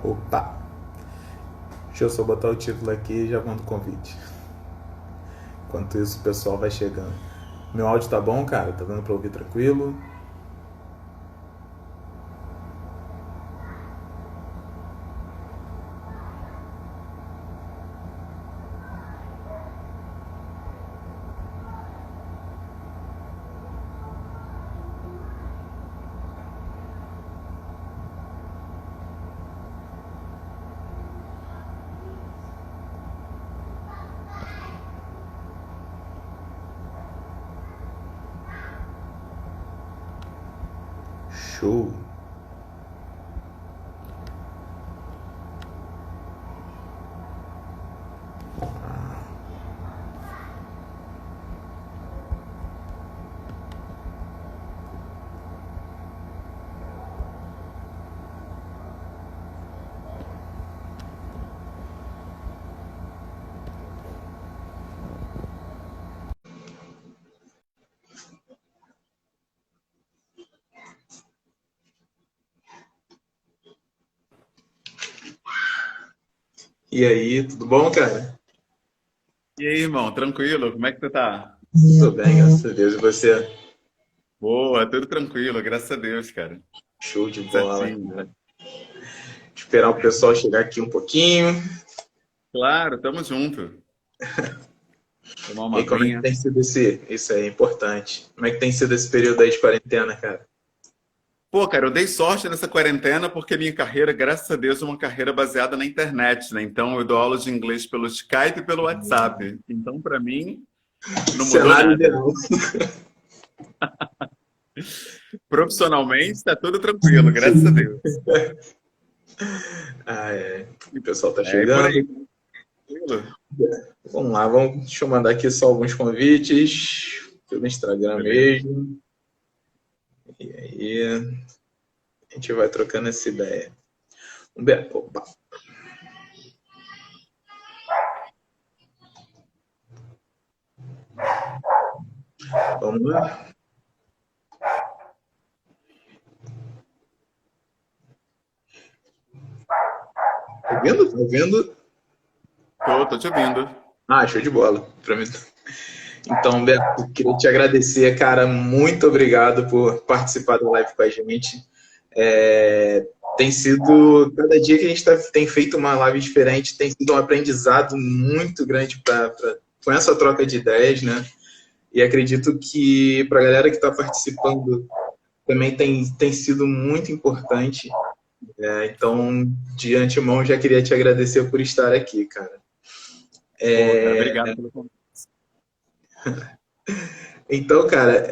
Opa! Deixa eu só botar o título aqui e já mando o convite. Enquanto isso, o pessoal vai chegando. Meu áudio tá bom, cara? Tá dando pra ouvir tranquilo? Show! E aí, tudo bom, cara? E aí, irmão, tranquilo? Como é que você tá? Tudo bem, graças a Deus. E você? Boa, tudo tranquilo, graças a Deus, cara. Show de bola, Certinho. cara. Esperar o pessoal chegar aqui um pouquinho. Claro, tamo junto. Tomar E uma aí, como é que aguinha. tem sido esse... Isso aí é importante. Como é que tem sido esse período aí de quarentena, cara? Pô, cara, eu dei sorte nessa quarentena porque minha carreira, graças a Deus, é uma carreira baseada na internet, né? Então, eu dou aula de inglês pelo Skype e pelo WhatsApp. Então, pra mim, não mudou Cenário nada. ideal. Profissionalmente, tá tudo tranquilo, graças a Deus. Ah, é. O pessoal tá É, e por aí, chegando. tranquilo? Vamos lá, deixa eu mandar aqui só alguns convites pelo Instagram Beleza. mesmo. E aí a gente vai trocando essa ideia. Opa, vamos lá. Tá ouvindo? Tá ouvindo? Tô te ouvindo. Ah, show de bola. Pra mim. Então, Beto, queria te agradecer, cara. Muito obrigado por participar da live com a gente. Tem sido, cada dia que a gente tem feito uma live diferente, tem sido um aprendizado muito grande com essa troca de ideias, né? E acredito que para a galera que está participando também tem sido muito importante. Então, de antemão, já queria te agradecer por estar aqui, cara. Pô, cara, obrigado pelo convite. Então, cara,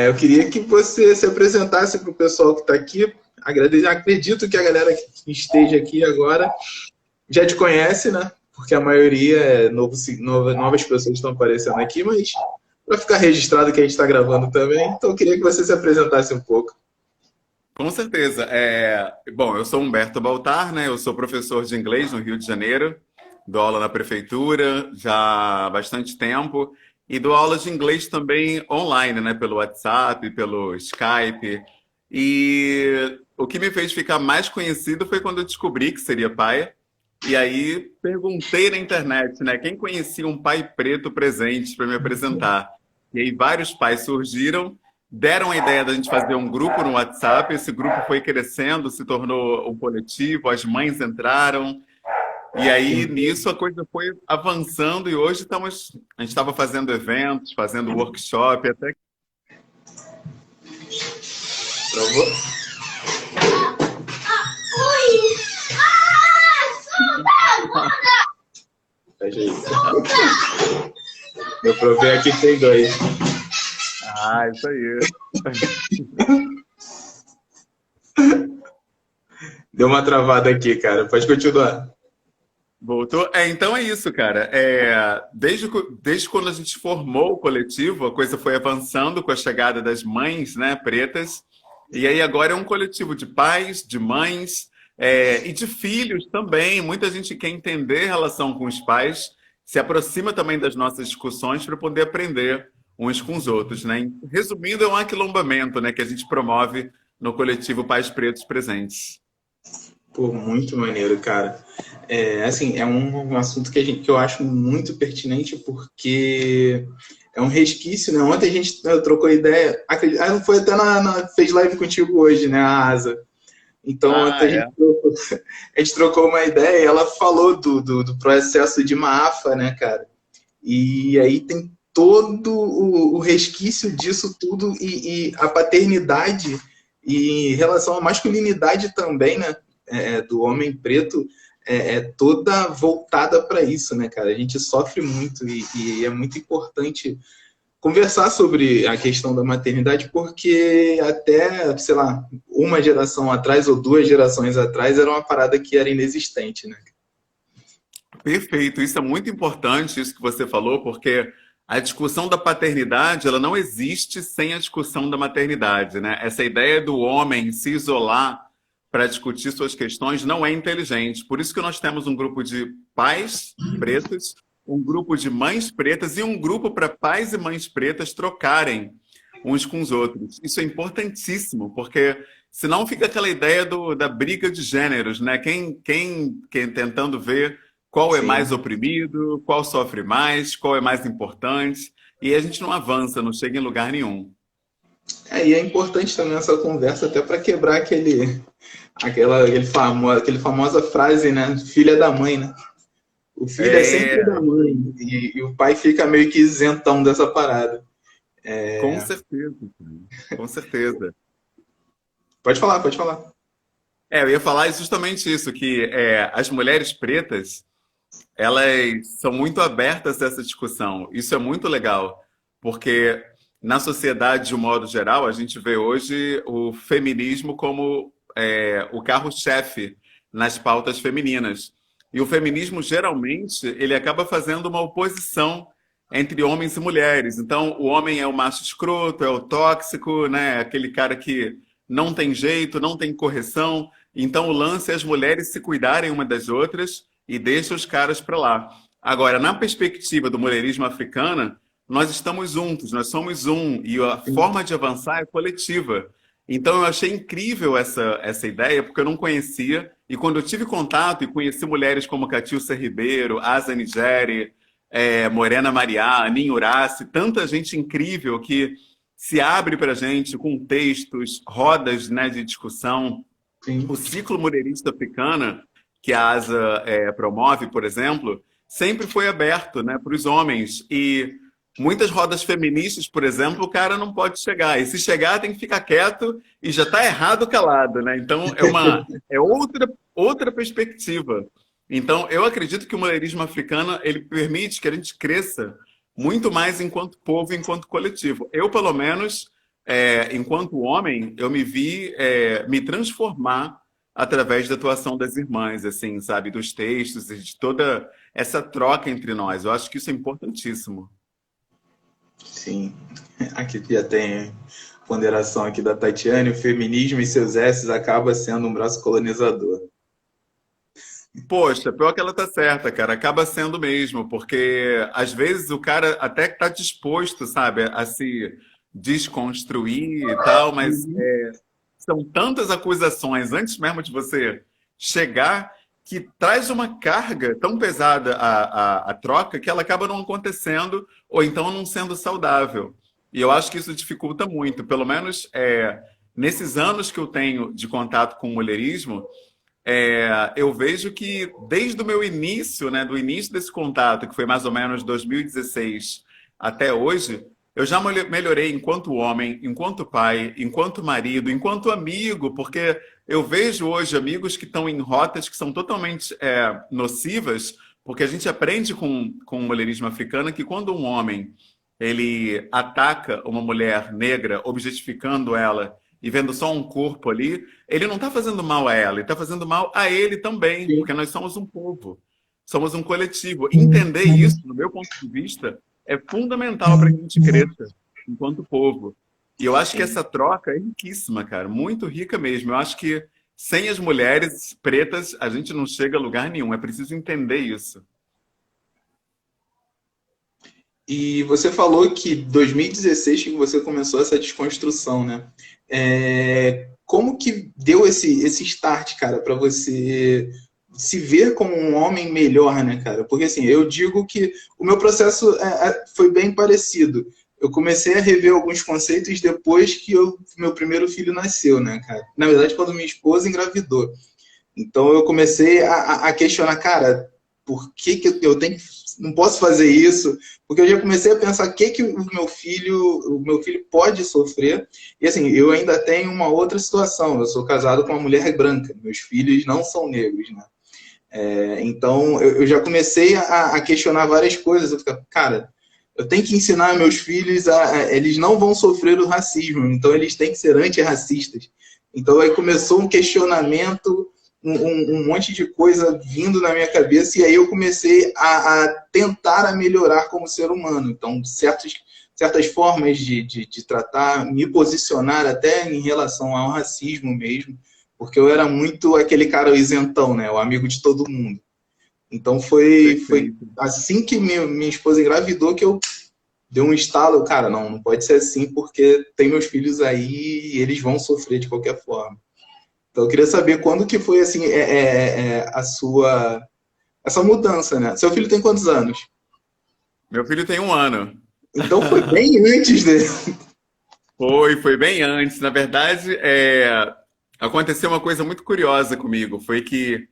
eu queria que você se apresentasse para o pessoal que está aqui. Acredito que a galera que esteja aqui agora já te conhece, né? Porque a maioria novas pessoas estão aparecendo aqui, mas para ficar registrado que a gente está gravando também, então eu queria que você se apresentasse um pouco. Com certeza. Bom, eu sou Humberto Baltar, né? Eu sou professor de inglês no Rio de Janeiro, dou aula na prefeitura já há bastante tempo e dou aula de inglês também online, né? Pelo WhatsApp, pelo Skype. E o que me fez ficar mais conhecido foi quando eu descobri que seria pai. E aí perguntei na internet, né? Quem conhecia um pai preto presente para me apresentar? E aí vários pais surgiram, deram a ideia da gente fazer um grupo no WhatsApp. Esse grupo foi crescendo, se tornou um coletivo, as mães entraram. E aí nisso a coisa foi avançando e hoje a gente estava fazendo eventos, fazendo workshop, até Provou? Eu provei aqui que tem dois. ah, isso aí. Deu uma travada aqui, cara. Pode continuar. Voltou? Então é isso, cara. Desde quando a gente formou o coletivo, a coisa foi avançando com a chegada das mães, né, pretas. E aí agora é um coletivo de pais, de mães, e de filhos também. Muita gente quer entender a relação com os pais, se aproxima também das nossas discussões para poder aprender uns com os outros, né? Resumindo, é um aquilombamento, né, que a gente promove no coletivo Pais Pretos Presentes. Pô, muito maneiro, cara. Assim, é um assunto que eu acho muito pertinente, porque é um resquício, né? Ontem a gente trocou ideia, foi até fez live contigo hoje, né, a Asa. Então, Ah, ontem é. a gente trocou uma ideia e ela falou do processo de Maafa, né, cara? E aí tem todo o resquício disso tudo e a paternidade e em relação à masculinidade também, né, do homem preto toda voltada para isso, né, cara? A gente sofre muito e é muito importante conversar sobre a questão da maternidade, porque até, sei lá, uma geração atrás ou duas gerações atrás era uma parada que era inexistente, né? Perfeito, isso é muito importante, isso que você falou, porque a discussão da paternidade, ela não existe sem a discussão da maternidade, né? Essa ideia do homem se isolar para discutir suas questões não é inteligente. Por isso que nós temos um grupo de pais pretos, um grupo de mães pretas e um grupo para pais e mães pretas trocarem uns com os outros. Isso é importantíssimo, porque senão fica aquela ideia da briga de gêneros, né? Quem tentando ver qual é mais Sim. oprimido, qual sofre mais, qual é mais importante. E a gente não avança, não chega em lugar nenhum. E é importante também essa conversa até para quebrar aquele famosa frase, né? Filha da mãe, né? O filho é sempre É, da mãe e o pai fica meio que isentão dessa parada. com certeza, cara. Com certeza. Pode falar, pode falar. Eu ia falar justamente isso, que as mulheres pretas, elas são muito abertas a essa discussão. Isso é muito legal, porque na sociedade, de um modo geral, a gente vê hoje o feminismo como o carro-chefe nas pautas femininas. E o feminismo, geralmente, ele acaba fazendo uma oposição entre homens e mulheres. Então, o homem é o macho escroto, é o tóxico, né? Aquele cara que não tem jeito, não tem correção. Então, o lance é as mulheres se cuidarem uma das outras e deixa os caras para lá. Agora, na perspectiva do mulherismo africano, nós estamos juntos, nós somos um, e a forma de avançar é coletiva. Então, eu achei incrível essa ideia, porque eu não conhecia, e quando eu tive contato e conheci mulheres como Catiúcia Ribeiro, Asa Nigeri, Morena Mariá, Aninha Urace, tanta gente incrível que se abre para a gente com textos, rodas, né, de discussão. Sim. O ciclo mulherista africana, que a ASA promove, por exemplo, sempre foi aberto, né, para os homens. E muitas rodas feministas, por exemplo, o cara não pode chegar. E se chegar, tem que ficar quieto e já está errado calado, né? Então, outra perspectiva. Então, eu acredito que o mulherismo africano ele permite que a gente cresça muito mais enquanto povo, enquanto coletivo. Eu, pelo menos, enquanto homem, eu me vi me transformar através da atuação das irmãs, assim, sabe, dos textos e de toda essa troca entre nós. Eu acho que isso é importantíssimo. Sim. Aqui já tem ponderação aqui da Tatiane, o feminismo e seus S's acaba sendo um braço colonizador. Poxa, pior que ela tá certa, cara. Acaba sendo mesmo, porque às vezes o cara até que tá disposto, sabe, a se desconstruir e tal, mas são tantas acusações antes mesmo de você chegar que traz uma carga tão pesada a troca que ela acaba não acontecendo ou então não sendo saudável. E eu acho que isso dificulta muito, pelo menos nesses anos que eu tenho de contato com o mulherismo. Eu vejo que desde o meu início, né, do início desse contato, que foi mais ou menos 2016 até hoje, eu já melhorei enquanto homem, enquanto pai, enquanto marido, enquanto amigo, porque eu vejo hoje amigos que estão em rotas que são totalmente nocivas, porque a gente aprende com o mulherismo africano que quando um homem ele ataca uma mulher negra, objetificando ela e vendo só um corpo ali, ele não está fazendo mal a ela, ele está fazendo mal a ele também, Sim. porque nós somos um povo, somos um coletivo. Entender isso, do meu ponto de vista, é fundamental para que a gente cresça enquanto povo. E eu acho que Sim. essa troca é riquíssima, cara, muito rica mesmo. Eu acho que sem as mulheres pretas, a gente não chega a lugar nenhum. É preciso entender isso. E você falou que 2016 que você começou essa desconstrução, né? como que deu esse start, cara, para você se ver como um homem melhor, né, cara? Porque, assim, eu digo que o meu processo foi bem parecido. Eu comecei a rever alguns conceitos depois que meu primeiro filho nasceu, né, cara? Na verdade, quando minha esposa engravidou. Então, eu comecei a questionar, cara, por que que eu tenho, não posso fazer isso? Porque eu já comecei a pensar o que que o meu filho pode sofrer. E assim, eu ainda tenho uma outra situação. Eu sou casado com uma mulher branca. Meus filhos não são negros, né? Então, eu já comecei a questionar várias coisas. Eu fico, cara, eu tenho que ensinar meus filhos eles não vão sofrer o racismo, então eles têm que ser antirracistas. Então, aí começou um questionamento, um monte de coisa vindo na minha cabeça, e aí eu comecei a tentar a melhorar como ser humano. Então, certas formas de tratar, me posicionar até em relação ao racismo mesmo, porque eu era muito aquele cara isentão, né? O amigo de todo mundo. Então foi assim que minha esposa engravidou que eu dei um estalo, cara, não pode ser assim porque tem meus filhos aí e eles vão sofrer de qualquer forma. Então eu queria saber quando que foi assim essa mudança, né? Seu filho tem quantos anos? Meu filho tem 1 ano. Então foi bem antes dele. Foi bem antes. Na verdade, aconteceu uma coisa muito curiosa comigo. Foi que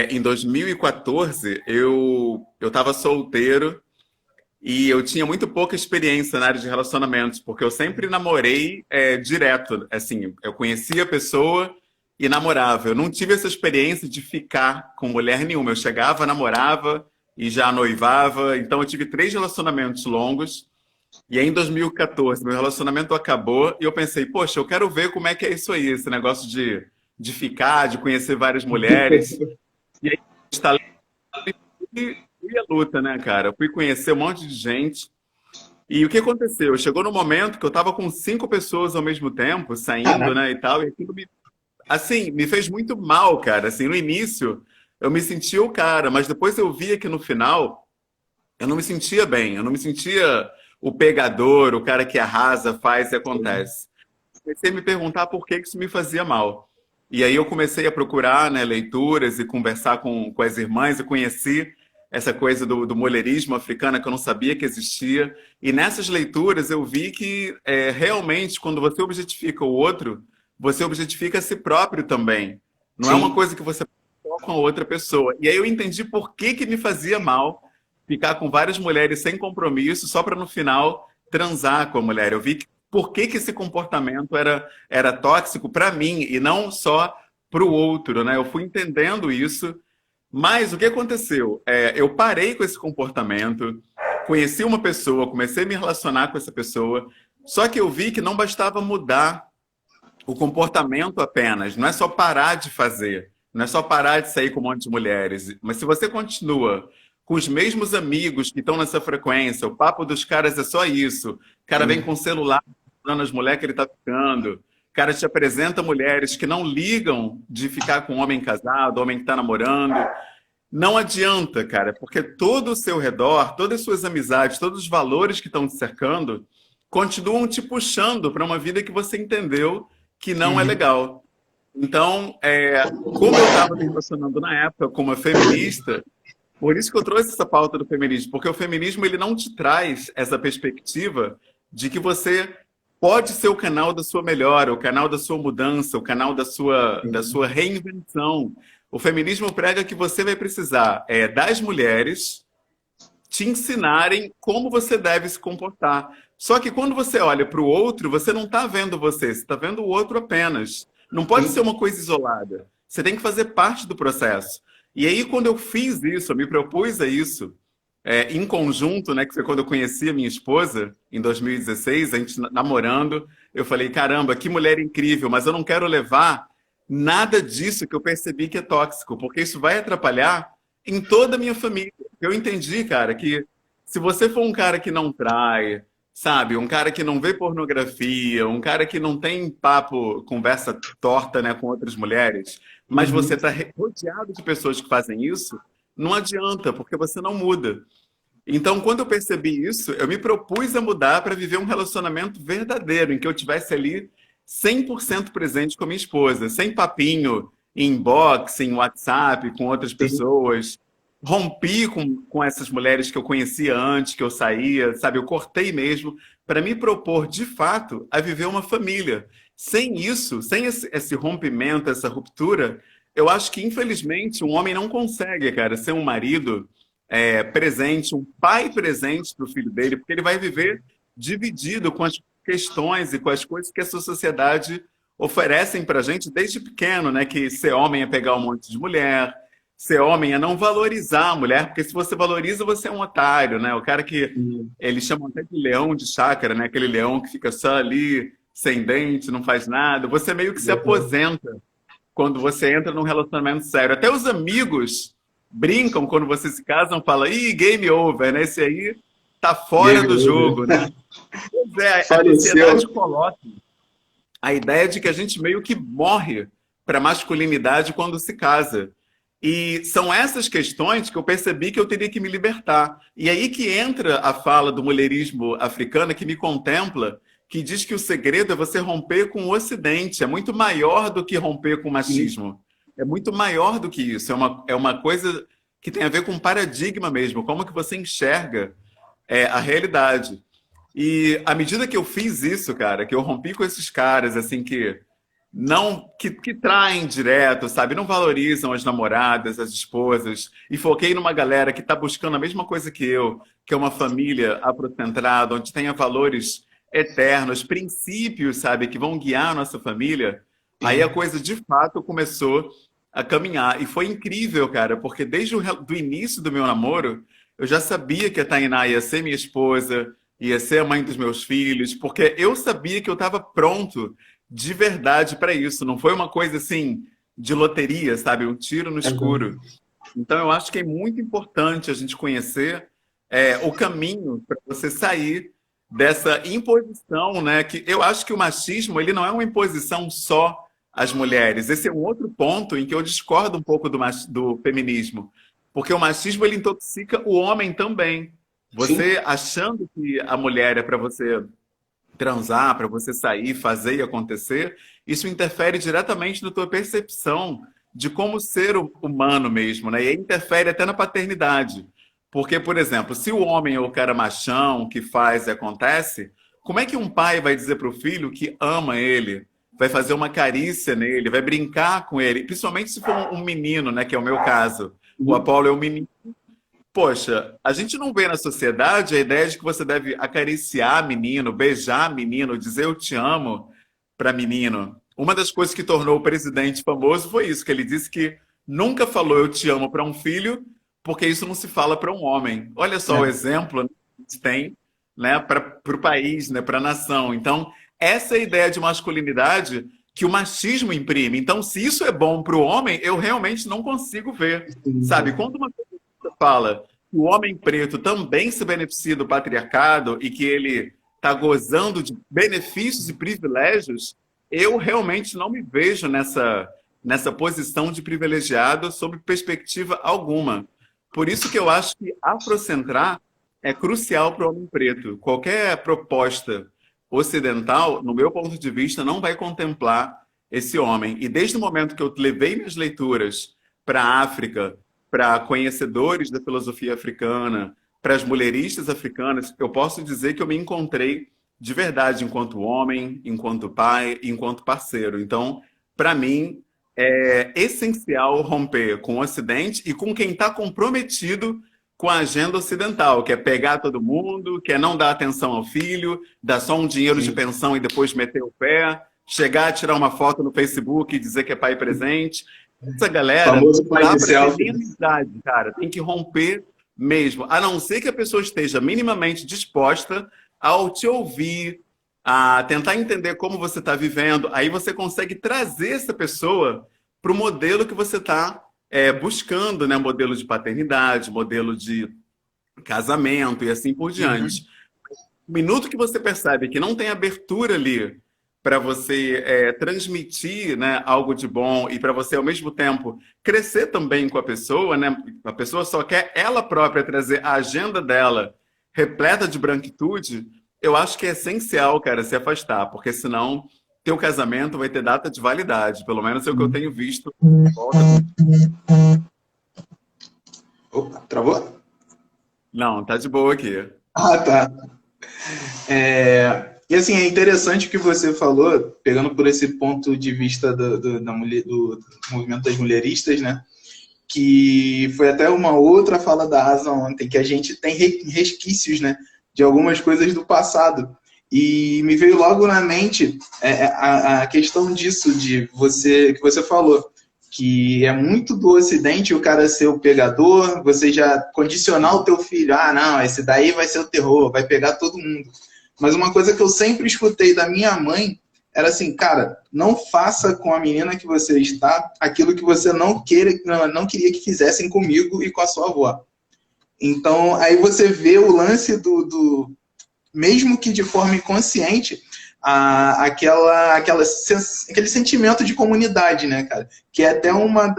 em 2014 eu estava solteiro e eu tinha muito pouca experiência na área de relacionamentos, porque eu sempre namorei direto. Assim, eu conhecia a pessoa e namorava. Eu não tive essa experiência de ficar com mulher nenhuma. Eu chegava, namorava e já noivava. Então eu tive 3 relacionamentos longos. E aí, em 2014, meu relacionamento acabou e eu pensei, poxa, eu quero ver como é que é isso aí, esse negócio de ficar, de conhecer várias mulheres. E aí, está e a luta, né, cara? Eu fui conhecer um monte de gente. E o que aconteceu? Chegou no momento que eu tava com 5 pessoas ao mesmo tempo, saindo, Caraca. né, e tal, e aquilo assim, me fez muito mal, cara. Assim, no início, eu me sentia o cara, mas depois eu via que no final eu não me sentia bem, eu não me sentia o pegador, o cara que arrasa, faz e acontece. Comecei a me perguntar por que isso me fazia mal. E aí eu comecei a procurar, né, leituras e conversar com as irmãs e conheci essa coisa do mulherismo africano que eu não sabia que existia. E nessas leituras eu vi que realmente quando você objetifica o outro, você objetifica a si próprio também. Não é uma Sim. coisa que você faz com a outra pessoa. E aí eu entendi por que me fazia mal ficar com várias mulheres sem compromisso, só para no final transar com a mulher. Eu vi por que esse comportamento era tóxico para mim e não só para o outro, né? Eu fui entendendo isso, mas o que aconteceu? Eu parei com esse comportamento, conheci uma pessoa, comecei a me relacionar com essa pessoa, só que eu vi que não bastava mudar o comportamento apenas, não é só parar de fazer, não é só parar de sair com um monte de mulheres, mas se você continua com os mesmos amigos que estão nessa frequência, o papo dos caras é só isso, o cara vem com o celular mostrando as mulheres que ele está ficando, o cara te apresenta mulheres que não ligam de ficar com um homem casado, homem que está namorando, não adianta, cara, porque todo o seu redor, todas as suas amizades, todos os valores que estão te cercando, continuam te puxando para uma vida que você entendeu que não é Uhum. legal. Então, como eu estava me relacionando na época com uma feminista, por isso que eu trouxe essa pauta do feminismo, porque o feminismo ele não te traz essa perspectiva de que você pode ser o canal da sua melhora, o canal da sua mudança, o canal da sua reinvenção. O feminismo prega que você vai precisar das mulheres te ensinarem como você deve se comportar. Só que quando você olha para o outro, você não está vendo você está vendo o outro apenas. Não pode ser Sim. uma coisa isolada. Você tem que fazer parte do processo. E aí, quando eu fiz isso, eu me propus a isso, em conjunto, né, que foi quando eu conheci a minha esposa, em 2016, a gente namorando, eu falei, caramba, que mulher incrível, mas eu não quero levar nada disso que eu percebi que é tóxico, porque isso vai atrapalhar em toda a minha família. Eu entendi, cara, que se você for um cara que não trai, sabe, um cara que não vê pornografia, um cara que não tem papo, conversa torta, né, com outras mulheres, mas você Uhum. está rodeado de pessoas que fazem isso, não adianta, porque você não muda. Então, quando eu percebi isso, eu me propus a mudar para viver um relacionamento verdadeiro, em que eu tivesse ali 100% presente com a minha esposa, sem papinho em inbox, em WhatsApp, com outras Sim. pessoas. Rompi com essas mulheres que eu conhecia antes, que eu saía, sabe? Eu cortei mesmo para me propor, de fato, a viver uma família. Sem isso, sem esse rompimento, essa ruptura, eu acho que, infelizmente, um homem não consegue, cara, ser um marido presente, um pai presente para o filho dele, porque ele vai viver dividido com as questões e com as coisas que essa sociedade oferecem para a gente desde pequeno, né? Que ser homem é pegar um monte de mulher, ser homem é não valorizar a mulher, porque se você valoriza, você é um otário, né? O cara que Sim. eles chamam até de leão de chácara, né? Aquele leão que fica só ali, sem dente, não faz nada. Você meio que se aposenta quando você entra num relacionamento sério. Até os amigos brincam quando você se casam, falam, ih, game over, né? Esse aí tá fora Game do jogo, over. né? Pois é, a sociedade Faleceu. coloca a ideia de que a gente meio que morre para a masculinidade quando se casa. E são essas questões que eu percebi que eu teria que me libertar. E aí que entra a fala do mulherismo africana que me contempla, que diz que o segredo é você romper com o Ocidente. É muito maior do que romper com o Sim. machismo. É muito maior do que isso. É uma coisa que tem a ver com paradigma mesmo. Como que você enxerga a realidade. E à medida que eu fiz isso, cara, que eu rompi com esses caras, assim, que não que traem direto, sabe? Não valorizam as namoradas, as esposas, e foquei numa galera que está buscando a mesma coisa que é uma família afrocentrada, onde tenha valores eternos, princípios, sabe, que vão guiar a nossa família. Aí a Sim. coisa de fato começou a caminhar. E foi incrível, cara, porque desde do início do meu namoro, eu já sabia que a Tainá ia ser minha esposa, ia ser a mãe dos meus filhos, porque eu sabia que eu estava pronto de verdade para isso. Não foi uma coisa assim de loteria, sabe? Um tiro no Uhum. escuro. Então eu acho que é muito importante a gente conhecer o caminho para você sair dessa imposição, né? Que eu acho que o machismo ele não é uma imposição só às mulheres. Esse é um outro ponto em que eu discordo um pouco do feminismo, porque o machismo ele intoxica o homem também. Sim. Você achando que a mulher é para você transar, para você sair, fazer e acontecer, isso interfere diretamente na tua percepção de como ser humano mesmo, né? E aí interfere até na paternidade. Porque, por exemplo, se o homem é o cara machão que faz e acontece, como é que um pai vai dizer para o filho que ama ele, vai fazer uma carícia nele, vai brincar com ele, principalmente se for um menino, né, que é o meu caso. O Uhum. Apolo é um menino. Poxa, a gente não vê na sociedade a ideia de que você deve acariciar menino, beijar menino, dizer eu te amo para menino. Uma das coisas que tornou o presidente famoso foi isso, que ele disse que nunca falou eu te amo para um filho, porque isso não se fala para um homem. Olha só o É. exemplo, né, que a gente tem, né, para o país, né, para a nação. Então, essa é a ideia de masculinidade que o machismo imprime. Então, se isso é bom para o homem, eu realmente não consigo ver. Sabe, Sim. quando uma fala que o homem preto também se beneficia do patriarcado e que ele está gozando de benefícios e privilégios, eu realmente não me vejo nessa posição de privilegiado sob perspectiva alguma. Por isso que eu acho que afrocentrar é crucial para o homem preto. Qualquer proposta ocidental, no meu ponto de vista, não vai contemplar esse homem. E desde o momento que eu levei minhas leituras para a África, para conhecedores da filosofia africana, para as mulheristas africanas, eu posso dizer que eu me encontrei de verdade enquanto homem, enquanto pai, enquanto parceiro. Então, para mim, é essencial romper com o Ocidente e com quem está comprometido com a agenda ocidental, que é pegar todo mundo, que é não dar atenção ao filho, dar só um dinheiro de Sim. pensão e depois meter o pé, chegar a tirar uma foto no Facebook e dizer que é pai presente. Essa galera Famoso não pai dá de para ter selfie. nem amizade, cara. Tem que romper mesmo. A não ser que a pessoa esteja minimamente disposta a te ouvir, a tentar entender como você está vivendo. Aí você consegue trazer essa pessoa para o modelo que você está buscando, né? Modelo de paternidade, modelo de casamento e assim por Uhum. diante. No minuto que você percebe que não tem abertura ali para você transmitir, né, algo de bom e para você, ao mesmo tempo, crescer também com a pessoa, né? A pessoa só quer ela própria trazer a agenda dela repleta de branquitude, eu acho que é essencial, cara, se afastar, porque senão teu casamento vai ter data de validade. Pelo menos é o que eu tenho visto. Opa, travou? Não, tá de boa aqui. Ah, tá. E assim, é interessante o que você falou, pegando por esse ponto de vista do movimento das mulheristas, né? Que foi até uma outra fala da Asa ontem, que a gente tem resquícios, né, de algumas coisas do passado. E me veio logo na mente a questão disso, que você falou, que é muito do Ocidente o cara ser o pegador, você já condicionar o teu filho, ah, não, esse daí vai ser o terror, vai pegar todo mundo. Mas uma coisa que eu sempre escutei da minha mãe era assim, cara, não faça com a menina que você está aquilo que você não queria que fizessem comigo e com a sua avó. Então, aí você vê o lance mesmo que de forma inconsciente, aquele sentimento de comunidade, né, cara? Que é até uma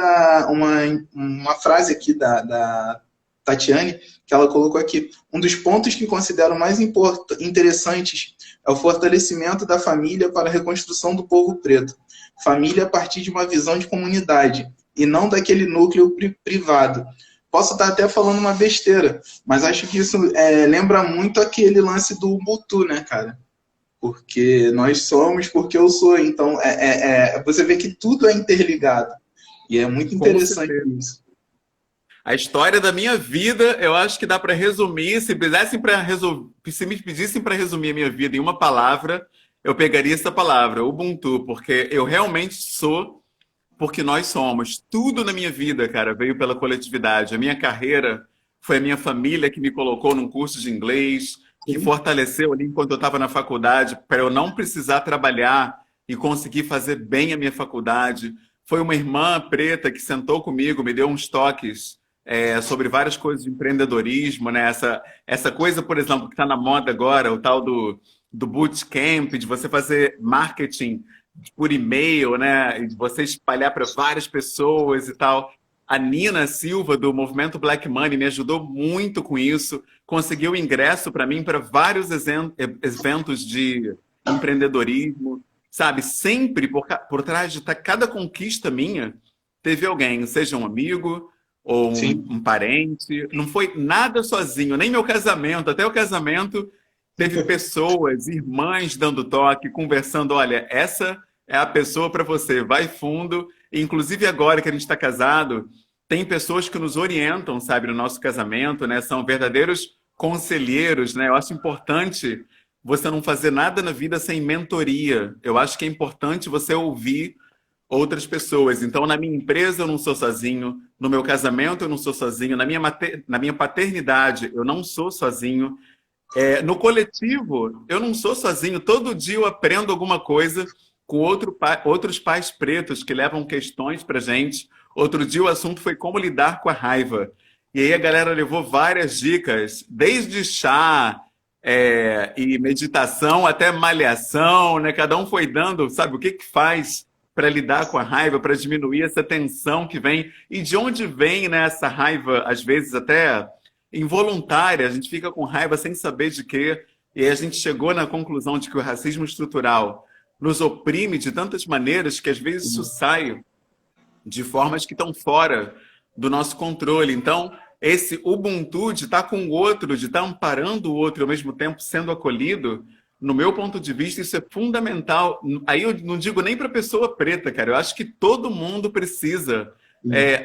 frase aqui da Tatiane, que ela colocou aqui. Um dos pontos que considero mais interessantes é o fortalecimento da família para a reconstrução do povo preto. Família a partir de uma visão de comunidade, e não daquele núcleo privado. Posso estar até falando uma besteira, mas acho que isso lembra muito aquele lance do Ubuntu, né, cara? Porque nós somos, porque eu sou. Então, você vê que tudo é interligado. E é muito interessante isso. A história da minha vida, eu acho que dá para resumir. Se me pedissem para resumir a minha vida em uma palavra, eu pegaria essa palavra, Ubuntu, porque eu realmente sou porque nós somos. Tudo na minha vida, cara, veio pela coletividade. A minha carreira foi a minha família que me colocou num curso de inglês, que fortaleceu ali enquanto eu estava na faculdade, para eu não precisar trabalhar e conseguir fazer bem a minha faculdade. Foi uma irmã preta que sentou comigo, me deu uns toques sobre várias coisas de empreendedorismo, né? Essa coisa, por exemplo, que está na moda agora, o tal do bootcamp, de você fazer marketing por e-mail, né? E de você espalhar para várias pessoas e tal. A Nina Silva, do Movimento Black Money, me ajudou muito com isso. Conseguiu ingresso para mim para vários eventos de empreendedorismo. Sabe, sempre por trás de cada conquista minha, teve alguém, seja um amigo ou um parente. Não foi nada sozinho, nem meu casamento. Até o casamento teve pessoas, irmãs dando toque, conversando. Olha, essa é a pessoa para você, vai fundo. E, inclusive agora que a gente está casado, tem pessoas que nos orientam, sabe, no nosso casamento, né? São verdadeiros conselheiros, né? Eu acho importante você não fazer nada na vida sem mentoria. Eu acho que é importante você ouvir outras pessoas. Então, na minha empresa eu não sou sozinho, no meu casamento eu não sou sozinho, na minha paternidade eu não sou sozinho. No coletivo, eu não sou sozinho. Todo dia eu aprendo alguma coisa com outros pais pretos que levam questões para gente. Outro dia o assunto foi como lidar com a raiva. E aí a galera levou várias dicas, desde chá e meditação até malhação, né? Cada um foi dando, sabe, o que faz para lidar com a raiva, para diminuir essa tensão que vem. E de onde vem, né, essa raiva, às vezes até involuntária, a gente fica com raiva sem saber de quê, e aí a gente chegou na conclusão de que o racismo estrutural nos oprime de tantas maneiras que às vezes isso sai de formas que estão fora do nosso controle. Então, esse Ubuntu de estar com o outro, de estar amparando o outro e ao mesmo tempo sendo acolhido, no meu ponto de vista, isso é fundamental. Aí eu não digo nem para pessoa preta, cara, eu acho que todo mundo precisa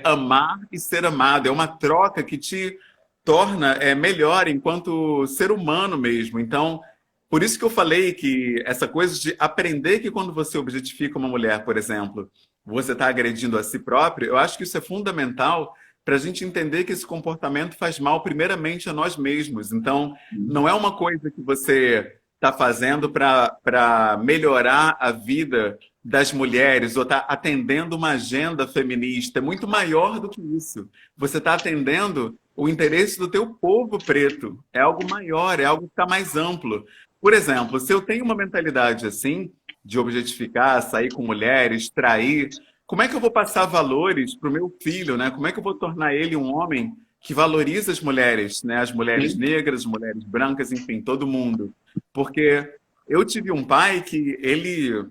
amar e ser amado. É uma troca que te torna melhor enquanto ser humano mesmo. Então, por isso que eu falei que essa coisa de aprender que quando você objetifica uma mulher, por exemplo, você está agredindo a si próprio, eu acho que isso é fundamental para a gente entender que esse comportamento faz mal primeiramente a nós mesmos. Então, não é uma coisa que você está fazendo para melhorar a vida das mulheres ou está atendendo uma agenda feminista. É muito maior do que isso. Você está atendendo o interesse do teu povo preto. É algo maior, é algo que está mais amplo. Por exemplo, se eu tenho uma mentalidade assim, de objetificar, sair com mulheres, trair, como é que eu vou passar valores para o meu filho, né? Como é que eu vou tornar ele um homem que valoriza as mulheres, né? As mulheres negras, as mulheres brancas, enfim, todo mundo. Porque eu tive um pai que ele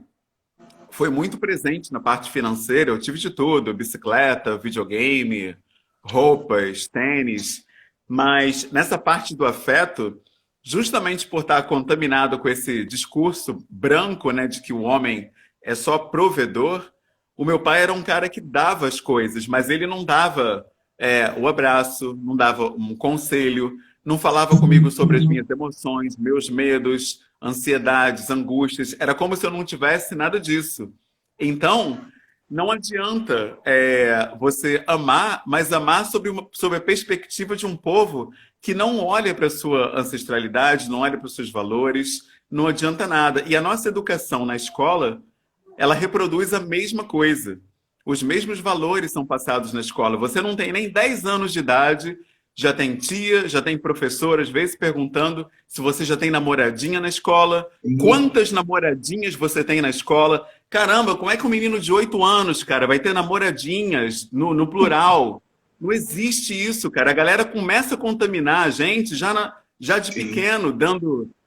foi muito presente na parte financeira. Eu tive de tudo: bicicleta, videogame, roupas, tênis. Mas nessa parte do afeto, justamente por estar contaminado com esse discurso branco, né, de que o homem é só provedor, o meu pai era um cara que dava as coisas, mas ele não dava o abraço, não dava um conselho, não falava comigo sobre as minhas emoções, meus medos, ansiedades, angústias. Era como se eu não tivesse nada disso. Então, não adianta você amar, mas amar sob a perspectiva de um povo que não olha para a sua ancestralidade, não olha para os seus valores, não adianta nada. E a nossa educação na escola, ela reproduz a mesma coisa. Os mesmos valores são passados na escola. Você não tem nem 10 anos de idade, já tem tia, já tem professor, às vezes perguntando se você já tem namoradinha na escola, quantas namoradinhas você tem na escola. Caramba, como é que um menino de 8 anos, cara, vai ter namoradinhas no plural? Não existe isso, cara. A galera começa a contaminar a gente já de pequeno,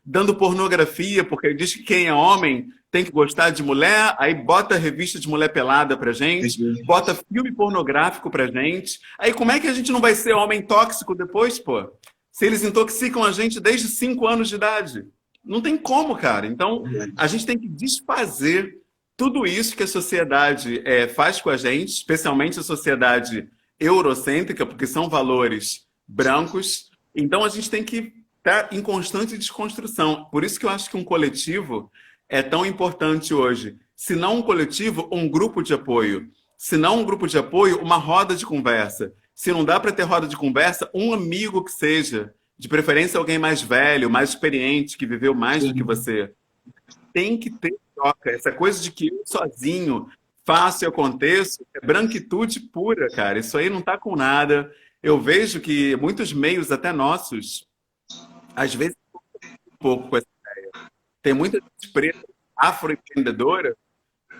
dando pornografia, porque diz que quem é homem tem que gostar de mulher, aí bota revista de mulher pelada pra gente, bota filme pornográfico pra gente. Aí como é que a gente não vai ser homem tóxico depois, pô? Se eles intoxicam a gente desde 5 anos de idade. Não tem como, cara. Então, a gente tem que desfazer tudo isso que a sociedade faz com a gente, especialmente a sociedade eurocêntrica, porque são valores brancos. Então, a gente tem que estar em constante desconstrução. Por isso que eu acho que um coletivo é tão importante hoje. Se não um coletivo, um grupo de apoio. Se não um grupo de apoio, uma roda de conversa. Se não dá para ter roda de conversa, um amigo que seja, de preferência alguém mais velho, mais experiente, que viveu mais do que você. Tem que ter troca. Essa coisa de que eu sozinho faço e aconteço é branquitude pura, cara. Isso aí não está com nada. Eu vejo que muitos meios, até nossos, às vezes um pouco com essa ideia. Tem muita gente preta, afroempreendedora,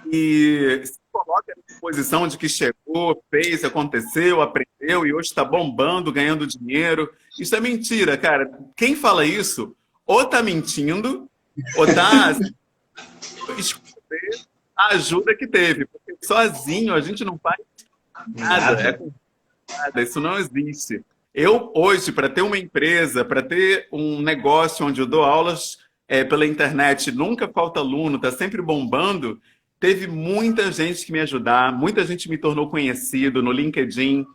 e se coloca na posição de que chegou, fez, aconteceu, aprendeu e hoje está bombando, ganhando dinheiro. Isso é mentira, cara. Quem fala isso ou está mentindo ou está esconder a ajuda que teve. Porque sozinho a gente não faz nada. Nada. Isso não existe. Eu, hoje, para ter uma empresa, para ter um negócio onde eu dou aulas pela internet, nunca falta aluno, está sempre bombando, teve muita gente que me ajudar, muita gente me tornou conhecido no LinkedIn.